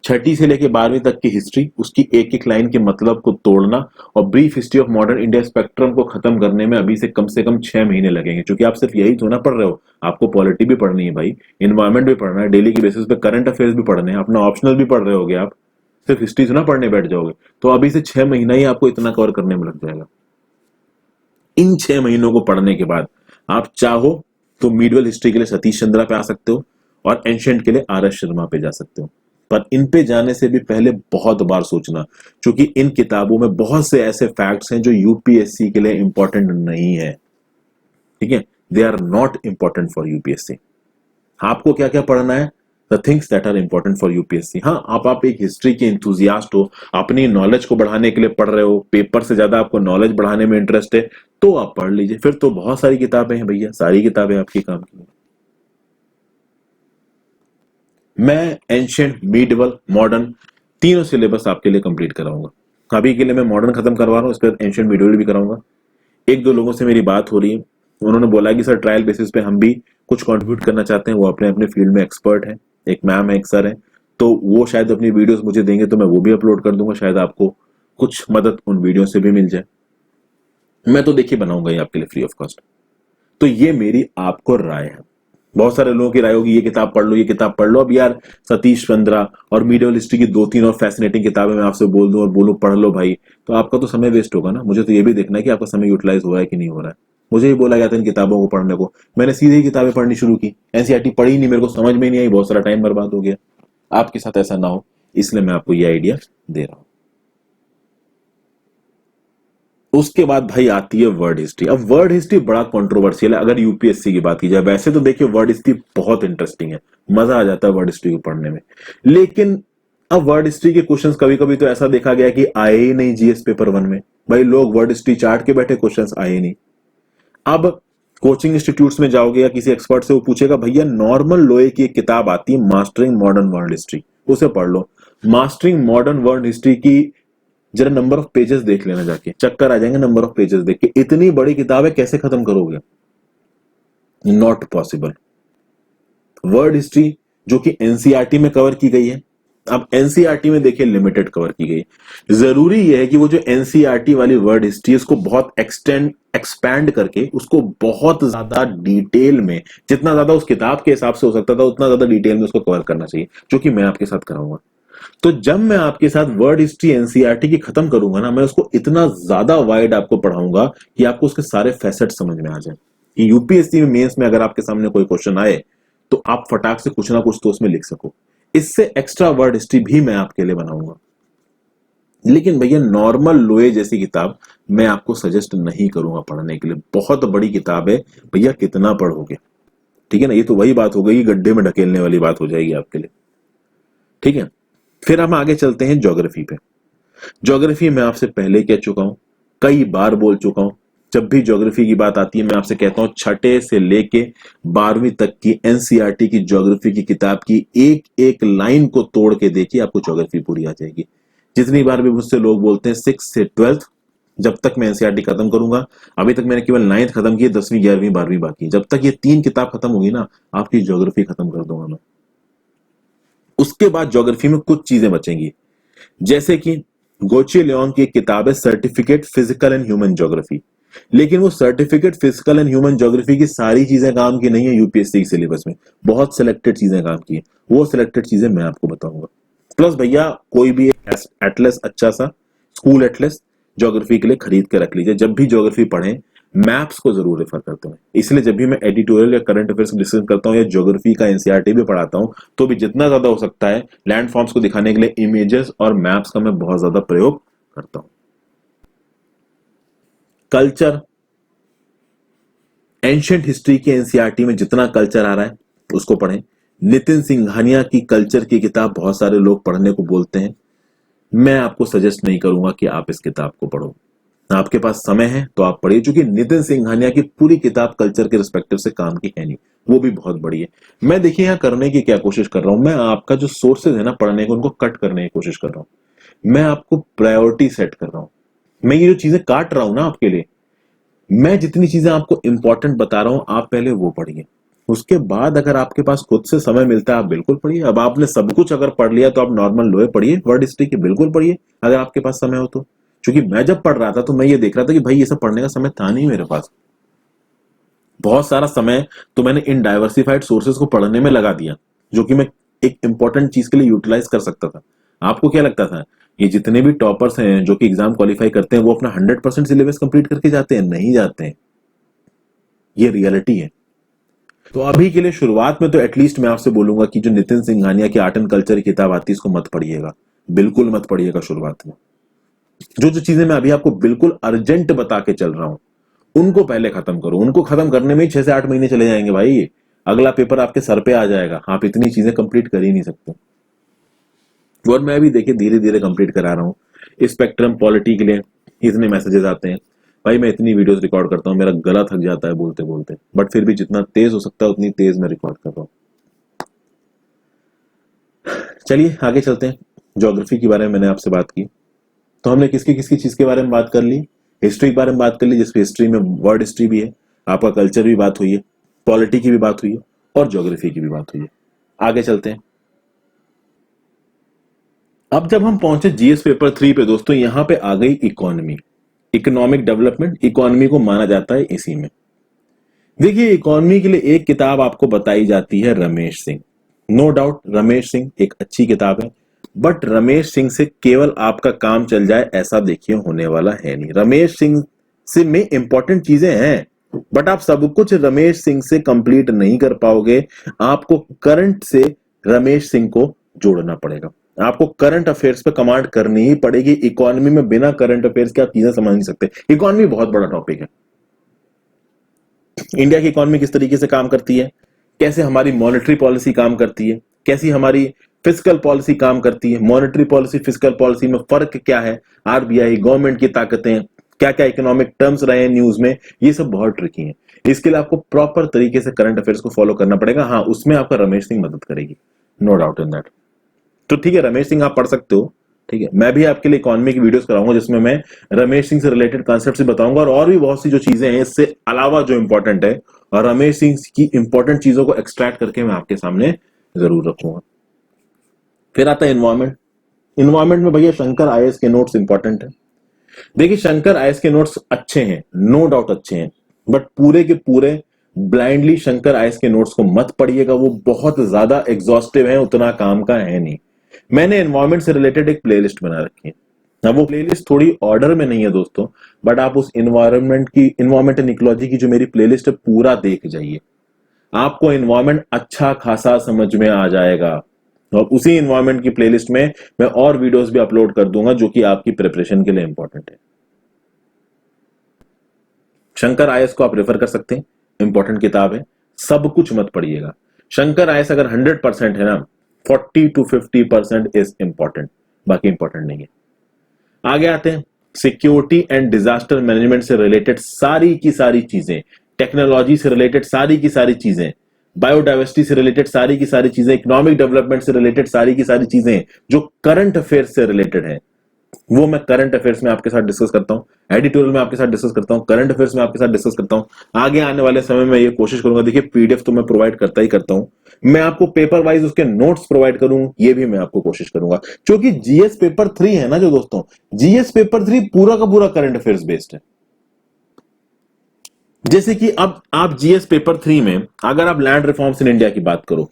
6ठी से लेके 12वीं तक की हिस्ट्री, उसकी एक एक लाइन के मतलब को तोड़ना और brief history of modern India spectrum को खत्म करने में अभी से कम 6 महीने लगेंगे, क्योंकि आप सिर्फ यही थोड़ा पढ़ रहे हो, आपको पॉलिटी भी पढ़नी है भाई, इन्वायरमेंट भी पढ़ना है, डेली की बेसिस पे करंट अफेयर्स भी पढ़ने हैं, अपना ऑप्शनल भी पढ़ रहे होगे, आप सिर्फ हिस्ट्री से ना पढ़ने बैठ जाओगे। तो अभी से 6 महीना ही आपको इतना कवर करने में लग जाएगा। इन 6 महीनों को पढ़ने के बाद आप चाहो तो मीडिवल हिस्ट्री के लिए सतीश चंद्रा पे आ सकते हो और एंशिएंट के लिए आर एस शर्मा पे जा सकते हो, पर इन पे जाने से भी पहले बहुत बार सोचना, क्योंकि इन किताबों में बहुत से ऐसे फैक्ट्स हैं जो यूपीएससी के लिए इंपॉर्टेंट नहीं है, ठीक है। They are not important for UPSC. आपको क्या क्या पढ़ना है? The things that are important for UPSC. हाँ, आप एक हिस्ट्री के इंथुजियास्ट हो, अपनी नॉलेज को बढ़ाने के लिए पढ़ रहे हो, पेपर से ज्यादा आपको नॉलेज बढ़ाने में इंटरेस्ट है, तो आप पढ़ लीजिए, फिर तो बहुत सारी किताबें हैं भैया, सारी किताबें आपके काम की हैं। मैं एंशिएंट, मिडिवल, मॉडर्न तीनों सिलेबस आपके लिए कंप्लीट कराऊंगा। अभी के लिए मैं मॉडर्न खत्म करवा रहा हूँ, इसके बाद एंशिएंट मिडिवल भी कराऊंगा। एक दो लोगों से मेरी बात हो रही है, उन्होंने बोला कि सर ट्रायल बेसिस पे हम भी कुछ कंट्रीब्यूट करना चाहते हैं, वो अपने अपने फील्ड में एक्सपर्ट हैं, एक मैम है, एक सर है, तो वो शायद अपनी वीडियोस मुझे देंगे तो मैं वो भी अपलोड कर दूंगा, शायद आपको कुछ मदद उन वीडियो से भी मिल जाए। मैं तो देखिए बनाऊंगा ये आपके लिए फ्री ऑफ कॉस्ट। तो ये मेरी आपको राय है। बहुत सारे लोगों की राय होगी ये किताब पढ़ लो, ये किताब पढ़ लो। अब यार सतीश चंद्रा और मीडिवल हिस्ट्री की 2-3 और फैसिनेटिंग किताबें मैं आपसे बोल दूं और बोलूं पढ़ लो भाई, तो आपका तो समय वेस्ट होगा ना। मुझे तो ये भी देखना है कि आपका समय यूटिलाइज हो रहा है कि नहीं हो रहा है। मुझे ही बोला गया था इन किताबों को पढ़ने को, मैंने सीधे ही किताबें पढ़नी शुरू की, एनसीईआरटी पढ़ी नहीं, मेरे को समझ में नहीं आई, बहुत सारा टाइम बर्बाद हो गया। आपके साथ ऐसा ना हो इसलिए मैं आपको ये आइडिया दे रहा हूं। उसके बाद भाई आती है वर्ड हिस्ट्री। अब वर्ड हिस्ट्री बड़ा कंट्रोवर्शियल है अगर यूपीएससी की बात की जाए। वैसे तो देखिए वर्ड हिस्ट्री बहुत इंटरेस्टिंग है, मजा आ जाता है वर्ड हिस्ट्री को पढ़ने में, लेकिन अब वर्ड हिस्ट्री के क्वेश्चंस कभी कभी तो ऐसा देखा गया कि आए ही नहीं जीएस पेपर 1 में। भाई लोग वर्ड हिस्ट्री चार्ट के बैठे, क्वेश्चंस आए ही नहीं। अब कोचिंग इंस्टीट्यूट्स में जाओगे या किसी एक्सपर्ट से, वो पूछेगा भैया नॉर्मल लोए की एक किताब आती है मास्टरिंग मॉडर्न वर्ल्ड हिस्ट्री, उसे पढ़ लो। मास्टरिंग मॉडर्न वर्ल्ड हिस्ट्री की जरा नंबर ऑफ पेजेस देख लेना, जाके चक्कर आ जाएंगे नंबर ऑफ पेजेस देख के। इतनी बड़ी किताब है, कैसे खत्म करोगे? Not possible. वर्ल्ड हिस्ट्री जो कि एनसीईआरटी में कवर की गई है, अब एनसीईआरटी में देखिए लिमिटेड कवर की गई है। जरूरी यह है कि वो जो एनसीईआरटी वाली वर्ल्ड हिस्ट्री उसको बहुत एक्सपैंड करके उसको बहुत ज्यादा डिटेल में, जितना ज्यादा उस किताब के हिसाब से हो सकता था उतना ज्यादा डिटेल में उसको कवर करना चाहिए, जो कि मैं आपके साथ कराऊंगा। तो जब मैं आपके साथ वर्ल्ड हिस्ट्री एनसीईआरटी की खत्म करूंगा ना, मैं उसको इतना ज्यादा वाइड आपको पढ़ाऊंगा कि आपको उसके सारे फैसेट समझ में आ जाए कि यूपीएससी में मेंस में अगर आपके सामने कोई क्वेश्चन आए तो आप फटाक से कुछ ना कुछ तो उसमें लिख सको। इससे एक्स्ट्रा वर्ड हिस्ट्री भी मैं आपके लिए बनाऊंगा। लेकिन भैया नॉर्मल लोए जैसी किताब मैं आपको सजेस्ट नहीं करूंगा पढ़ने के लिए, बहुत बड़ी किताब है भैया, कितना पढ़ोगे? ठीक है ना, ये तो वही बात हो गई, गड्ढे में ढकेलने वाली बात हो जाएगी आपके लिए। ठीक है, फिर हम आगे चलते हैं ज्योग्राफी पे। ज्योग्राफी मैं आपसे पहले कह चुका हूं, कई बार बोल चुका हूं, जब भी ज्योग्राफी की बात आती है मैं आपसे कहता हूं छठे से लेके 12वीं तक की एनसीईआरटी की ज्योग्राफी की किताब की एक एक लाइन को तोड़ के देखिए, आपको ज्योग्राफी पूरी आ जाएगी। जितनी बार भी मुझसे लोग बोलते हैं 6 से 12th, जब तक मैं एनसीईआरटी खत्म करूंगा, अभी तक मैंने केवल 9th खत्म की, 10वीं 11वीं 12वीं बाकी, जब तक ये 3 किताब खत्म होगी ना, आपकी ज्योग्राफी खत्म कर दूंगा मैं। उसके बाद ज्योग्राफी में कुछ चीजें बचेंगी, जैसे कि गोचे लियोन की एक किताब है certificate physical and human geography, लेकिन वो certificate physical and human geography की सारी चीजें काम की नहीं है यूपीएससी के सिलेबस में, बहुत सिलेक्टेड चीजें काम की है, वो सिलेक्टेड चीजें मैं आपको बताऊंगा। प्लस भैया कोई भी एटलस अच्छा सा स्कूल एटलस ज्योग्राफी के लिए खरीद के रख लीजिए, जब भी ज्योग्राफी पढ़ें मैप्स को जरूर रेफर करते हैं। इसलिए जब भी मैं एडिटोरियल या करंट अफेयर्स डिस्कस करता हूं या ज्योग्राफी का एनसीईआरटी भी पढ़ाता हूं, तो भी जितना ज्यादा हो सकता है लैंड फॉर्म्स को दिखाने के लिए इमेजेस और मैप्स का मैं बहुत ज्यादा प्रयोग करता हूं। कल्चर, एंशिएंट हिस्ट्री के एनसीईआरटी में जितना कल्चर आ रहा है उसको पढ़ें। नितिन सिंघानिया की कल्चर की किताब बहुत सारे लोग पढ़ने को बोलते हैं, मैं आपको सजेस्ट नहीं करूंगा कि आप इस किताब को पढ़ो। आपके पास समय है तो आप पढ़िए, क्योंकि नितिन सिंघानिया की पूरी किताब कल्चर के रिस्पेक्टिव से काम की है नहीं, वो भी बहुत बड़ी है। मैं देखिए यहाँ करने की क्या कोशिश कर रहा हूं, मैं आपका जो सोर्सेज है ना पढ़ने को, उनको कट करने की कोशिश कर रहा हूं। मैं आपको प्रायोरिटी सेट कर रहा हूं। मैं ये जो चीजें काट रहा हूं ना आपके लिए, मैं जितनी चीजें आपको इंपॉर्टेंट बता रहा हूं आप पहले वो पढ़िए, उसके बाद अगर आपके पास खुद से समय मिलता है आप बिल्कुल पढ़िए। अब आपने सब कुछ अगर पढ़ लिया तो आप नॉर्मल लोए पढ़िए, वर्ड हिस्ट्री के बिल्कुल पढ़िए अगर आपके पास समय हो तो। क्योंकि मैं जब पढ़ रहा था तो मैं ये देख रहा था कि भाई ये सब पढ़ने का समय था नहीं मेरे पास, बहुत सारा समय तो मैंने इन डाइवर्सिफाइड सोर्सेज को पढ़ने में लगा दिया, जो कि मैं एक इंपॉर्टेंट चीज के लिए यूटिलाइज कर सकता था। आपको क्या लगता था ये जितने भी टॉपर्स हैं जो कि एग्जाम क्वालिफाई करते हैं वो अपना 100% सिलेबस कंप्लीट करके जाते हैं? नहीं जाते हैं, ये रियलिटी है। तो अभी के लिए शुरुआत में तो एटलीस्ट मैं आपसे बोलूंगा कि जो नितिन सिंघानिया की आर्ट एंड कल्चर की किताब आती है इसको मत पढ़िएगा, बिल्कुल मत पढ़िएगा शुरुआत में। जो जो चीजें मैं अभी आपको बिल्कुल अर्जेंट बता के चल रहा हूं उनको पहले खत्म करो, उनको खत्म करने में ही 6 से 8 महीने चले जाएंगे भाई, अगला पेपर आपके सर पे आ जाएगा, आप इतनी चीजें कंप्लीट कर ही नहीं सकते। और मैं भी देखिए धीरे धीरे कंप्लीट करा रहा हूँ। स्पेक्ट्रम पॉलिटी के लिए इतने मैसेजेस आते हैं भाई, मैं इतनी वीडियोस रिकॉर्ड करता हूँ, मेरा गला थक जाता है बोलते बोलते, बट फिर भी जितना तेज हो सकता है उतनी तेज मैं रिकॉर्ड कर रहा हूँ। चलिए आगे चलते हैं। ज्योग्राफी के बारे में मैंने आपसे बात की, तो हमने किसकी किसकी चीज के बारे में बात कर ली? हिस्ट्री के बारे में बात कर ली, जिसमें हिस्ट्री में वर्ल्ड हिस्ट्री भी है, आपका कल्चर भी बात हुई है, पॉलिटी की भी बात हुई है और ज्योग्राफी की भी बात हुई है। आगे चलते हैं। अब जब हम पहुंचे जीएस पेपर 3 पे दोस्तों, यहां पे आ गई इकोनॉमी, इकोनॉमिक डेवलपमेंट। इकोनॉमी को माना जाता है इसी में। देखिए इकोनॉमी के लिए एक किताब आपको बताई जाती है रमेश सिंह। नो डाउट रमेश सिंह एक अच्छी किताब है, बट रमेश सिंह से केवल आपका काम चल जाए ऐसा देखिए होने वाला है नहीं। रमेश सिंह से में इंपॉर्टेंट चीजें हैं, बट आप सब कुछ रमेश सिंह से कंप्लीट नहीं कर पाओगे। आपको करंट से रमेश सिंह को जोड़ना पड़ेगा, आपको करंट अफेयर्स पे कमांड करनी ही पड़ेगी। इकोनॉमी में बिना करंट अफेयर्स के आप चीजें समझ नहीं सकते। इकोनॉमी बहुत बड़ा टॉपिक है। इंडिया की इकोनॉमी किस तरीके से काम करती है, कैसे हमारी मॉनेटरी पॉलिसी काम करती है, कैसी हमारी फिस्कल पॉलिसी काम करती है, मॉनेटरी पॉलिसी फिस्कल पॉलिसी में फर्क क्या है, आरबीआई गवर्नमेंट की ताकतें, क्या क्या इकोनॉमिक टर्म्स रहे हैं न्यूज में, ये सब बहुत ट्रिकी है। इसके लिए आपको प्रॉपर तरीके से करंट अफेयर्स को फॉलो करना पड़ेगा। हाँ उसमें आपका रमेश सिंह मदद करेगी, नो डाउट इन दैट। तो ठीक है, रमेश सिंह आप पढ़ सकते हो, ठीक है। मैं भी आपके लिए इकोनॉमी की वीडियोस कराऊंगा जिसमें मैं रमेश सिंह से रिलेटेड कॉन्सेप्ट से बताऊंगा और भी बहुत सी जो चीजें हैं इससे अलावा जो इंपॉर्टेंट है, और रमेश सिंह की इंपॉर्टेंट चीजों को एक्सट्रैक्ट करके मैं आपके सामने जरूर रखूंगा। फिर आता है इन्वायरमेंट। इन्वायरमेंट में भैया शंकर आईएएस के नोट्स इंपॉर्टेंट है। देखिए शंकर आईएएस के नोट्स अच्छे हैं, नो डाउट अच्छे हैं, बट पूरे के पूरे ब्लाइंडली शंकर आईएएस के नोट्स को मत पढ़िएगा, वो बहुत ज्यादा एग्जॉस्टिव है, उतना काम का है नहीं। मैंने एनवायरमेंट से रिलेटेड एक प्लेलिस्ट बना रखी है। अब वो प्लेलिस्ट थोड़ी ऑर्डर में नहीं है दोस्तों, बट आप उस इन्वायरमेंट एंड इकोलॉजी की जो मेरी प्लेलिस्ट है पूरा देख जाइए, आपको इन्वायरमेंट अच्छा खासा समझ में आ जाएगा। और उसी इन्वायरमेंट की प्लेलिस्ट में मैं और वीडियोस भी अपलोड कर दूंगा जो कि आपकी प्रिपरेशन के लिए इंपॉर्टेंट है। शंकर आईएएस को आप रेफर कर सकते हैं, इंपॉर्टेंट किताब है, सब कुछ मत पढ़िएगा। शंकर आईएएस अगर 100% है ना, 40 to 50% इज इंपॉर्टेंट, बाकी इंपॉर्टेंट नहीं है। आगे आते हैं, सिक्योरिटी एंड डिजास्टर मैनेजमेंट से रिलेटेड सारी की सारी चीजें, टेक्नोलॉजी से रिलेटेड सारी की सारी चीजें, बायोडाइवर्सिटी से रिलेटेड सारी की सारी चीजें, इकोनॉमिक डेवलपमेंट से रिलेटेड सारी की सारी चीजें जो करंट अफेयर्स से रिलेटेड है, वो मैं करंट अफेयर्स में आपके साथ डिस्कस करता हूं, एडिटोरियल में आपके साथ डिस्कस करता हूं, करंट अफेयर्स में आपके साथ डिस्कस करता हूं। आगे आने वाले समय में ये कोशिश करूंगा, देखिए पीडीएफ तो मैं प्रोवाइड करता ही करता हूं, मैं आपको पेपर वाइज उसके नोट्स प्रोवाइड करूं, ये भी मैं आपको कोशिश करूंगा, क्योंकि जीएस पेपर 3 है ना जो दोस्तों, जीएस पेपर 3 पूरा का पूरा करंट अफेयर्स बेस्ड है। जैसे कि अब आप जीएस पेपर 3 में अगर आप लैंड रिफॉर्म्स इन इंडिया की बात करो,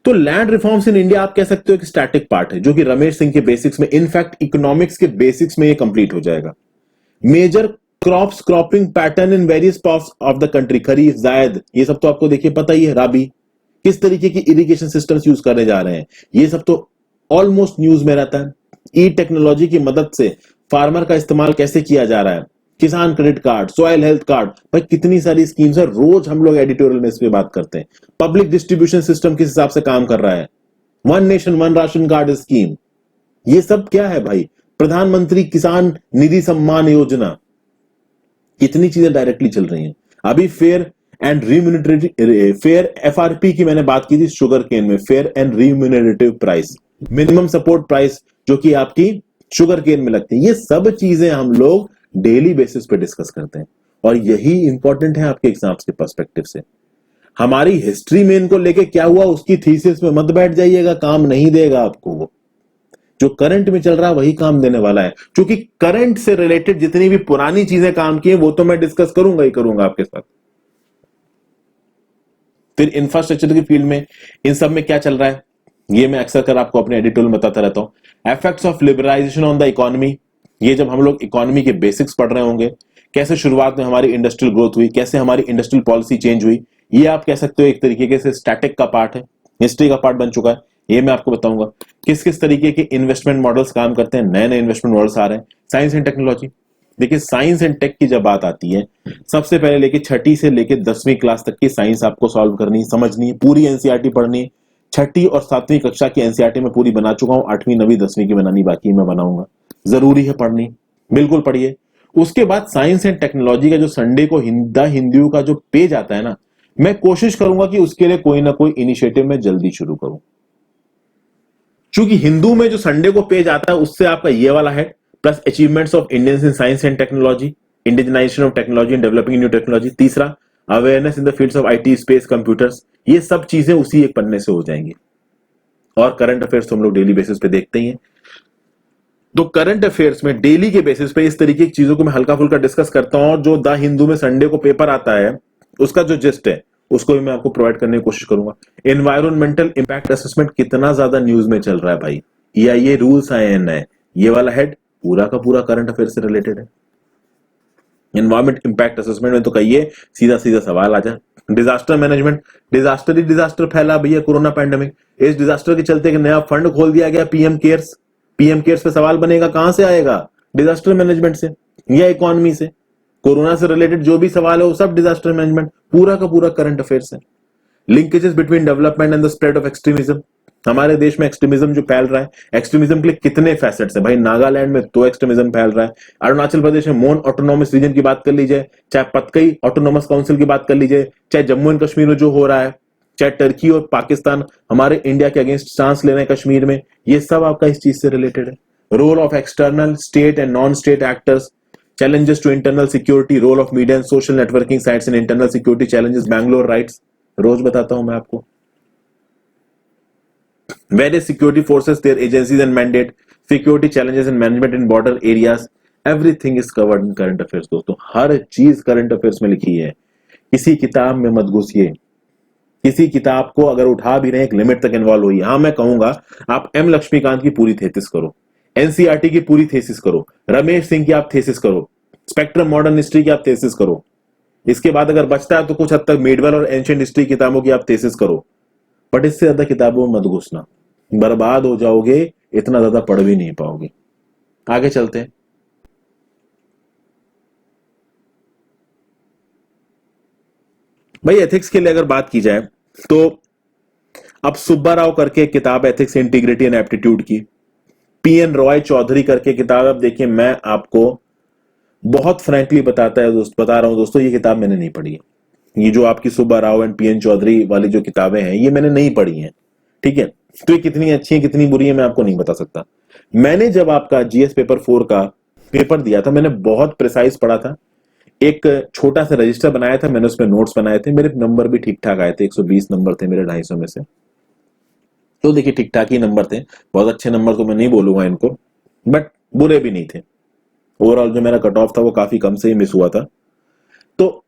तो लैंड रिफॉर्म्स इन इंडिया आप कह सकते हो एक स्टैटिक पार्ट है जो कि रमेश सिंह के बेसिक्स में, इनफैक्ट इकोनॉमिक्स के बेसिक्स में ये कंप्लीट हो जाएगा। Major crops, cropping pattern in various parts of the country, kharif, zaid, ये सब तो आपको देखिए पता ही है, राबी, किस तरीके की इरिगेशन सिस्टम्स यूज करने जा रहे हैं, ये सब तो ऑलमोस्ट न्यूज में रहता है। ई टेक्नोलॉजी की मदद से फार्मर का इस्तेमाल कैसे किया जा रहा है, किसान credit card, soil health card, भाई कितनी सारी स्कीम्स है, रोज हम लोग एडिटोरियल में इस पे बात करते हैं। पब्लिक डिस्ट्रीब्यूशन सिस्टम किस हिसाब से काम कर रहा है, one nation one ration card scheme, ये सब क्या है भाई, प्रधानमंत्री किसान निधि सम्मान योजना, कितनी चीजें डायरेक्टली चल रही हैं। अभी fair and remunerative, fair FRP की मैंने बात की थी शुगर केन में, fair and remunerative price, minimum support price जो कि आपकी शुगर केन में लगती है, ये सब चीजें हम लोग डेली बेसिस पे डिस्कस करते हैं और यही इंपॉर्टेंट है आपके एग्जाम्स के पर्सपेक्टिव से। हमारी हिस्ट्री में इनको लेके क्या हुआ उसकी थीसिस में मत बैठ जाइएगा, काम नहीं देगा आपको। वो जो करंट में चल रहा है वही काम देने वाला है, क्योंकि करंट से रिलेटेड जितनी भी पुरानी चीजें काम की हैं वो तो मैं डिस्कस करूंगा ही करूंगा आपके साथ। फिर इंफ्रास्ट्रक्चर की फील्ड में इन सब में क्या चल रहा है, ये मैं अक्सर कर आपको अपने एडिटोरियल में बताता रहता हूं। Effects of liberalization on the economy, ये जब हम लोग इकोनॉमी के बेसिक्स पढ़ रहे होंगे, कैसे शुरुआत में हमारी इंडस्ट्रियल ग्रोथ हुई, कैसे हमारी इंडस्ट्रियल पॉलिसी चेंज हुई, ये आप कह सकते हो एक तरीके से स्टैटिक का पार्ट है, हिस्ट्री का पार्ट बन चुका है। ये मैं आपको बताऊंगा किस किस तरीके के इन्वेस्टमेंट मॉडल्स काम करते हैं, नए नए इन्वेस्टमेंट मॉडल्स आ रहे हैं। साइंस एंड टेक्नोलॉजी, देखिए साइंस एंड टेक की जब बात आती है, सबसे पहले लेके 6ठी से लेके 10वीं क्लास तक की साइंस आपको सॉल्व करनी, समझनी, पूरी एनसीईआरटी पढ़नी। 6ठी और 7वीं कक्षा की एनसीईआरटी में पूरी बना चुका हूं, 8वीं 9वीं 10वीं की बनानी बाकी, मैं बनाऊंगा, जरूरी है पढ़नी, बिल्कुल पढ़िए। उसके बाद साइंस एंड टेक्नोलॉजी का जो संडे को हिंदू का जो पेज आता है ना, मैं कोशिश करूंगा कि उसके लिए कोई ना कोई इनिशिएटिव मैं जल्दी शुरू करूं, क्योंकि हिंदू में जो संडे को पेज आता है उससे आपका ये वाला है, plus achievements of Indians in science and technology, indigenisation of technology and developing new technology, तीसरा awareness in the fields of IT, space, computers, ये सब चीजें उसी एक पन्ने से हो जाएंगी। और करंट अफेयर्स तो हम लोग डेली बेसिस पे देखते ही हैं, तो करंट अफेयर्स में डेली के बेसिस पे इस तरीके की चीजों को मैं हल्का फुल्का डिस्कस करता हूं, और जो द हिंदू में संडे को पेपर आता है उसका जो जिस्ट है उसको भी मैं आपको प्रोवाइड करने की कोशिश करूंगा। एनवायरमेंटल इंपैक्ट असेसमेंट कितना ज्यादा न्यूज में चल रहा है भाई, ये रूल्स आए हैं नए, ये वाला हेड पूरा का पूरा करंट अफेयर से रिलेटेड है। एनवायरमेंट इंपैक्ट असेसमेंट में तो कहिए सीधा सीधा सवाल आ जाए, डिजास्टर मैनेजमेंट, डिजास्टर ही डिजास्टर फैला भैया, कोरोना पैंडेमिक, इस डिजास्टर के चलते एक नया फंड खोल दिया गया पीएम केयर्स, पीएम केयर्स पे सवाल बनेगा, कहां से आएगा, डिजास्टर मैनेजमेंट से या इकोनॉमी से। कोरोना से रिलेटेड जो भी सवाल है वो सब डिजास्टर मैनेजमेंट, पूरा का पूरा करंट अफेयर्स है। Linkages between development and the spread of extremism, हमारे देश में एक्सट्रीमिज्म जो फैल रहा है, एक्सट्रीमिज्म के लिए कितने फैसेट्स है भाई, नागालैंड में तो एक्सट्रीमिज्म फैल रहा है, अरुणाचल प्रदेश में मोन ऑटोनॉमस रीजन की बात कर लीजिए, चाहे पतकई ऑटोनॉमस काउंसिल की बात कर लीजिए, चाहे जम्मू एंड कश्मीर में जो हो रहा है, चाहे टर्की और पाकिस्तान हमारे इंडिया के अगेंस्ट स्टांस ले रहे हैं कश्मीर में, ये सब आपका इस चीज से रिलेटेड है। Role of external state and non state actors, challenges to internal security, role of media and social networking sites in internal security challenges, Bangalore rights, रोज बताता हूं मैं आपको। Various security forces, their agencies and mandate, security challenges and management in border areas, everything is covered in current affairs। दोस्तों हर चीज करंट अफेयर्स में लिखी है, किसी किताब में मत घुसिए, किसी किताब को अगर उठा भी रहे एक लिमिट तक इन्वॉल्व हुई। हाँ मैं कहूंगा आप एम लक्ष्मीकांत की पूरी थेसिस करो, एनसीईआरटी की पूरी थेसिस करो, रमेश सिंह की आप थेसिस करो, स्पेक्ट्रम मॉडर्न हिस्ट्री की आप थेसिस करो, इसके बाद अगर बचता है तो कुछ हद तक मेडवल और एंशिएंट हिस्ट्री किताबों की आप थेसिस करो, बट इससे ज्यादा किताबों में मत घुसना, बर्बाद हो जाओगे, इतना ज्यादा पढ़ भी नहीं पाओगे। आगे चलते हैं। भाई एथिक्स के लिए अगर बात की जाए तो अब सुब्बा राव करके किताब एथिक्स इंटीग्रिटी एंड एप्टीट्यूड की, पीएन रॉय चौधरी करके किताब। अब देखिए मैं आपको बहुत फ्रैंकली बता रहा हूं दोस्तों, ये किताब मैंने नहीं पढ़ी है। ये जो आपकी सुब्बा राव एंड पीएन चौधरी वाली जो किताबें हैं ये मैंने नहीं पढ़ी हैं, ठीक है। तो ये कितनी अच्छी है कितनी बुरी है मैं आपको नहीं बता सकता। मैंने जब आपका जीएस पेपर 4 का पेपर दिया था मैंने बहुत प्रिसाइज पढ़ा था, एक छोटा सा रजिस्टर बनाया था मैंने, उसमें नोट्स बनाए थे, मेरे नंबर भी ठीक ठाक आए थे, 120 नंबर थे मेरे 250 में से। तो देखिए ठीक ठाक ही नंबर थे, बहुत अच्छे नंबर तो मैं नहीं बोलूंगा इनको, बट बुरे भी नहीं थे। ओवरऑल जो मेरा कट ऑफ था वो काफी कम से ही मिस हुआ था। तो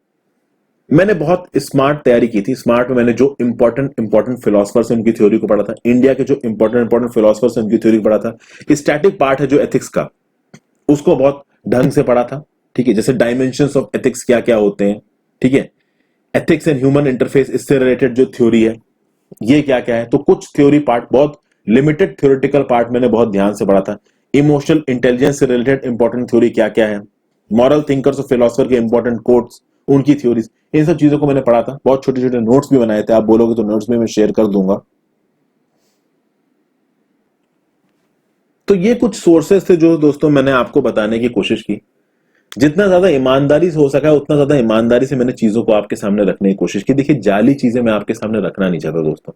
मैंने बहुत स्मार्ट तैयारी की थी। स्मार्ट में मैंने जो इंपॉर्टेंट फिलोसफर्स हैं उनकी थ्योरी को पढ़ा था, इंडिया के जो इंपॉर्टेंट फिलोसफर्स हैं उनकी थ्योरी को पढ़ा था। स्टैटिक पार्ट है जो एथिक्स का उसको बहुत ढंग से पढ़ा था, ठीक है। जैसे डायमेंशंस ऑफ एथिक्स क्या क्या होते हैं, ठीक है। एथिक्स एंड ह्यूमन इंटरफेस, इससे रिलेटेड जो थ्योरी है ये क्या क्या है। तो कुछ थ्योरी पार्ट, बहुत लिमिटेड थ्योरेटिकल पार्ट मैंने बहुत ध्यान से पढ़ा था। इमोशनल इंटेलिजेंस से रिलेटेड इंपॉर्टेंट थ्योरी क्या क्या है, मॉरल थिंकर्स और फिलोसफर के इंपॉर्टेंट कोट्स, उनकी थ्योरीज, इन सब चीजों को मैंने पढ़ा था। बहुत छोटे छोटे नोट्स भी बनाए थे, आप बोलोगे तो नोट्स में मैं शेयर कर दूंगा। तो ये कुछ सोर्सेस थे जो दोस्तों मैंने आपको बताने की कोशिश की। जितना ज्यादा ईमानदारी से हो सका उतना ज्यादा ईमानदारी से मैंने चीजों को आपके सामने रखने की कोशिश की। देखिए जाली चीजें मैं आपके सामने रखना नहीं चाहता दोस्तों।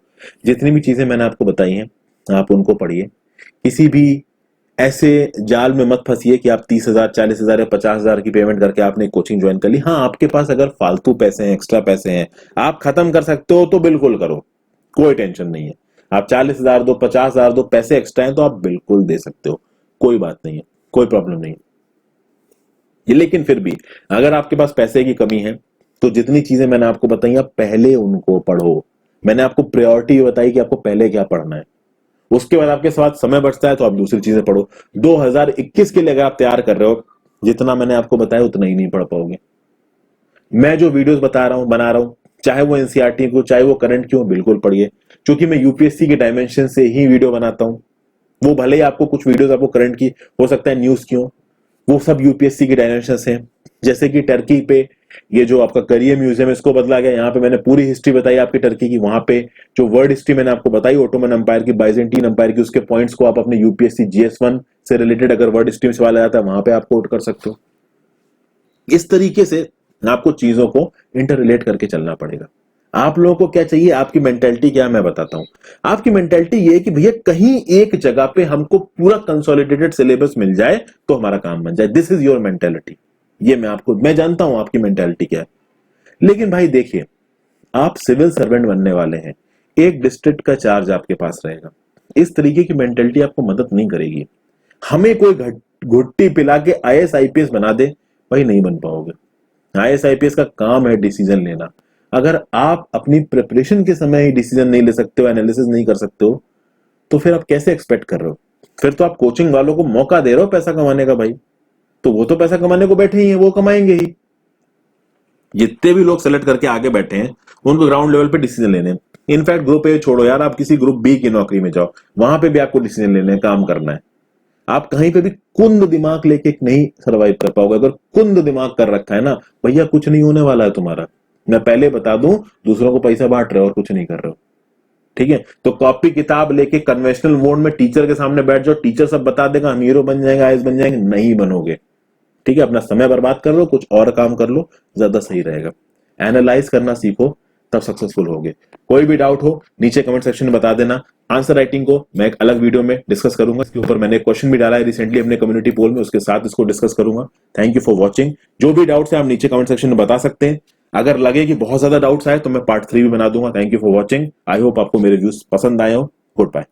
जितनी भी चीजें मैंने आपको बताई हैं आप उनको पढ़िए, किसी भी ऐसे जाल में मत फंसिए कि आप 30,000 40,000 या 50,000 की पेमेंट करके आपने कोचिंग ज्वाइन कर ली। हाँ आपके पास अगर फालतू पैसे हैं, एक्स्ट्रा पैसे हैं, आप खत्म कर सकते हो तो बिल्कुल करो, कोई टेंशन नहीं है। आप 40,000 दो, 50,000 दो, पैसे एक्स्ट्रा हैं तो आप बिल्कुल दे सकते हो, कोई बात नहीं है, कोई प्रॉब्लम नहीं है। लेकिन फिर भी अगर आपके पास पैसे की कमी है तो जितनी चीजें मैंने आपको बताई आप पहले उनको पढ़ो। मैंने आपको प्रायोरिटी बताई कि आपको पहले क्या पढ़ना है, उसके बाद आपके साथ समय बचता है तो आप दूसरी चीजें पढ़ो। 2021 के लिए अगर आप तैयार कर रहे हो जितना मैंने आपको बताया उतना ही नहीं पढ़ पाओगे। मैं जो वीडियोस बता रहा हूं बना रहा हूं, चाहे वो एनसीईआरटी को चाहे वो करंट की हो, बिल्कुल पढ़िए, क्योंकि मैं यूपीएससी के डायमेंशन से ही वीडियो बनाता हूं। वो भले ही आपको कुछ वीडियोस आपको करंट की हो सकता है, न्यूज की हो, वो सब यूपीएससी के डायमेंशन हैं। जैसे कि टर्की पे ये जो आपका करियर म्यूजियम इसको बदला गया, यहाँ पे मैंने पूरी हिस्ट्री बताई आपकी टर्की की। वहां पे जो वर्ड हिस्ट्री मैंने आपको बताई ओटोमन एम्पायर की, बाइजेंटीन एम्पायर की, उसके पॉइंट्स को आप अपने यूपीएससी जीएस1 से रिलेटेड अगर वर्ड हिस्ट्री में सवाल आता है वहां पे आप कोट कर सकते हो। इस तरीके से आपको चीजों को इंटर रिलेट करके चलना पड़ेगा। आप लोगों को क्या चाहिए, आपकी मेंटेलिटी क्या है मैं बताता हूं। आपकी मेंटेलिटी ये है कि भैया कहीं एक जगह पे हमको पूरा कंसोलिडेटेड सिलेबस मिल जाए तो हमारा काम बन जाए। This is your mentality. ये मैं जानता हूं आपकी मेंटेलिटी क्या है। लेकिन भाई देखिए आप सिविल सर्वेंट बनने वाले हैं, एक डिस्ट्रिक्ट का चार्ज आपके पास रहेगा। इस तरीके की मेंटेलिटी आपको मदद नहीं करेगी। हमें कोई घुट्टी पिला के आईएएस आईपीएस बना दे, भाई नहीं बन पाओगे। आईएएस आईपीएस का काम है डिसीजन लेना। अगर आप अपनी प्रिपरेशन के समय ही डिसीजन नहीं ले सकते हो, एनालिसिस नहीं कर सकते हो, तो फिर आप कैसे एक्सपेक्ट कर रहे हो। फिर तो आप कोचिंग वालों को मौका दे रहे हो पैसा कमाने का भाई, तो वो तो पैसा कमाने को बैठे ही हैं, वो कमाएंगे ही। जितने भी लोग सेलेक्ट करके आगे बैठे हैं उनको ग्राउंड लेवल पे डिसीजन लेने हैं। इनफैक्ट ग्रुप ए छोड़ो यार, आप किसी ग्रुप बी की नौकरी में जाओ, वहां पे भी आपको डिसीजन लेने हैं, काम करना है। आप कहीं पे भी कुंद दिमाग लेके नहीं सरवाइव कर पाओगे। अगर कुंद दिमाग कर रखा है ना भैया, कुछ नहीं होने वाला है तुम्हारा। मैं पहले बता दूं, दूसरों को पैसा बांट रहे हो और कुछ नहीं कर रहे हो, ठीक है। तो कॉपी किताब लेके कन्वेंशनल मोड में टीचर के सामने बैठ जाओ, टीचर सब बता देगा, हम हीरो बन जाएंगे, आईएएस बन जाएंगे, नहीं बनोगे, ठीक है। अपना समय बर्बाद कर लो, कुछ और काम कर लो, ज्यादा सही रहेगा। एनालाइज करना सीखो, तब सक्सेसफुल होगे। कोई भी डाउट हो नीचे कमेंट सेक्शन में बता देना। आंसर राइटिंग को मैं एक अलग वीडियो में डिस्कस करूंगा, इसके ऊपर मैंने क्वेश्चन भी डाला है रिसेंटली अपने कम्युनिटी पोल में, उसके साथ इसको डिस्कस करूंगा। Thank you for watching. जो भी डाउट्स है आप नीचे कमेंट सेक्शन में बता सकते हैं। अगर लगे कि बहुत ज्यादा डाउट्स आए तो मैं पार्ट 3 भी बना दूंगा। Thank you for watching. I hope आपको मेरे व्यूज पसंद आए हो। Good bye.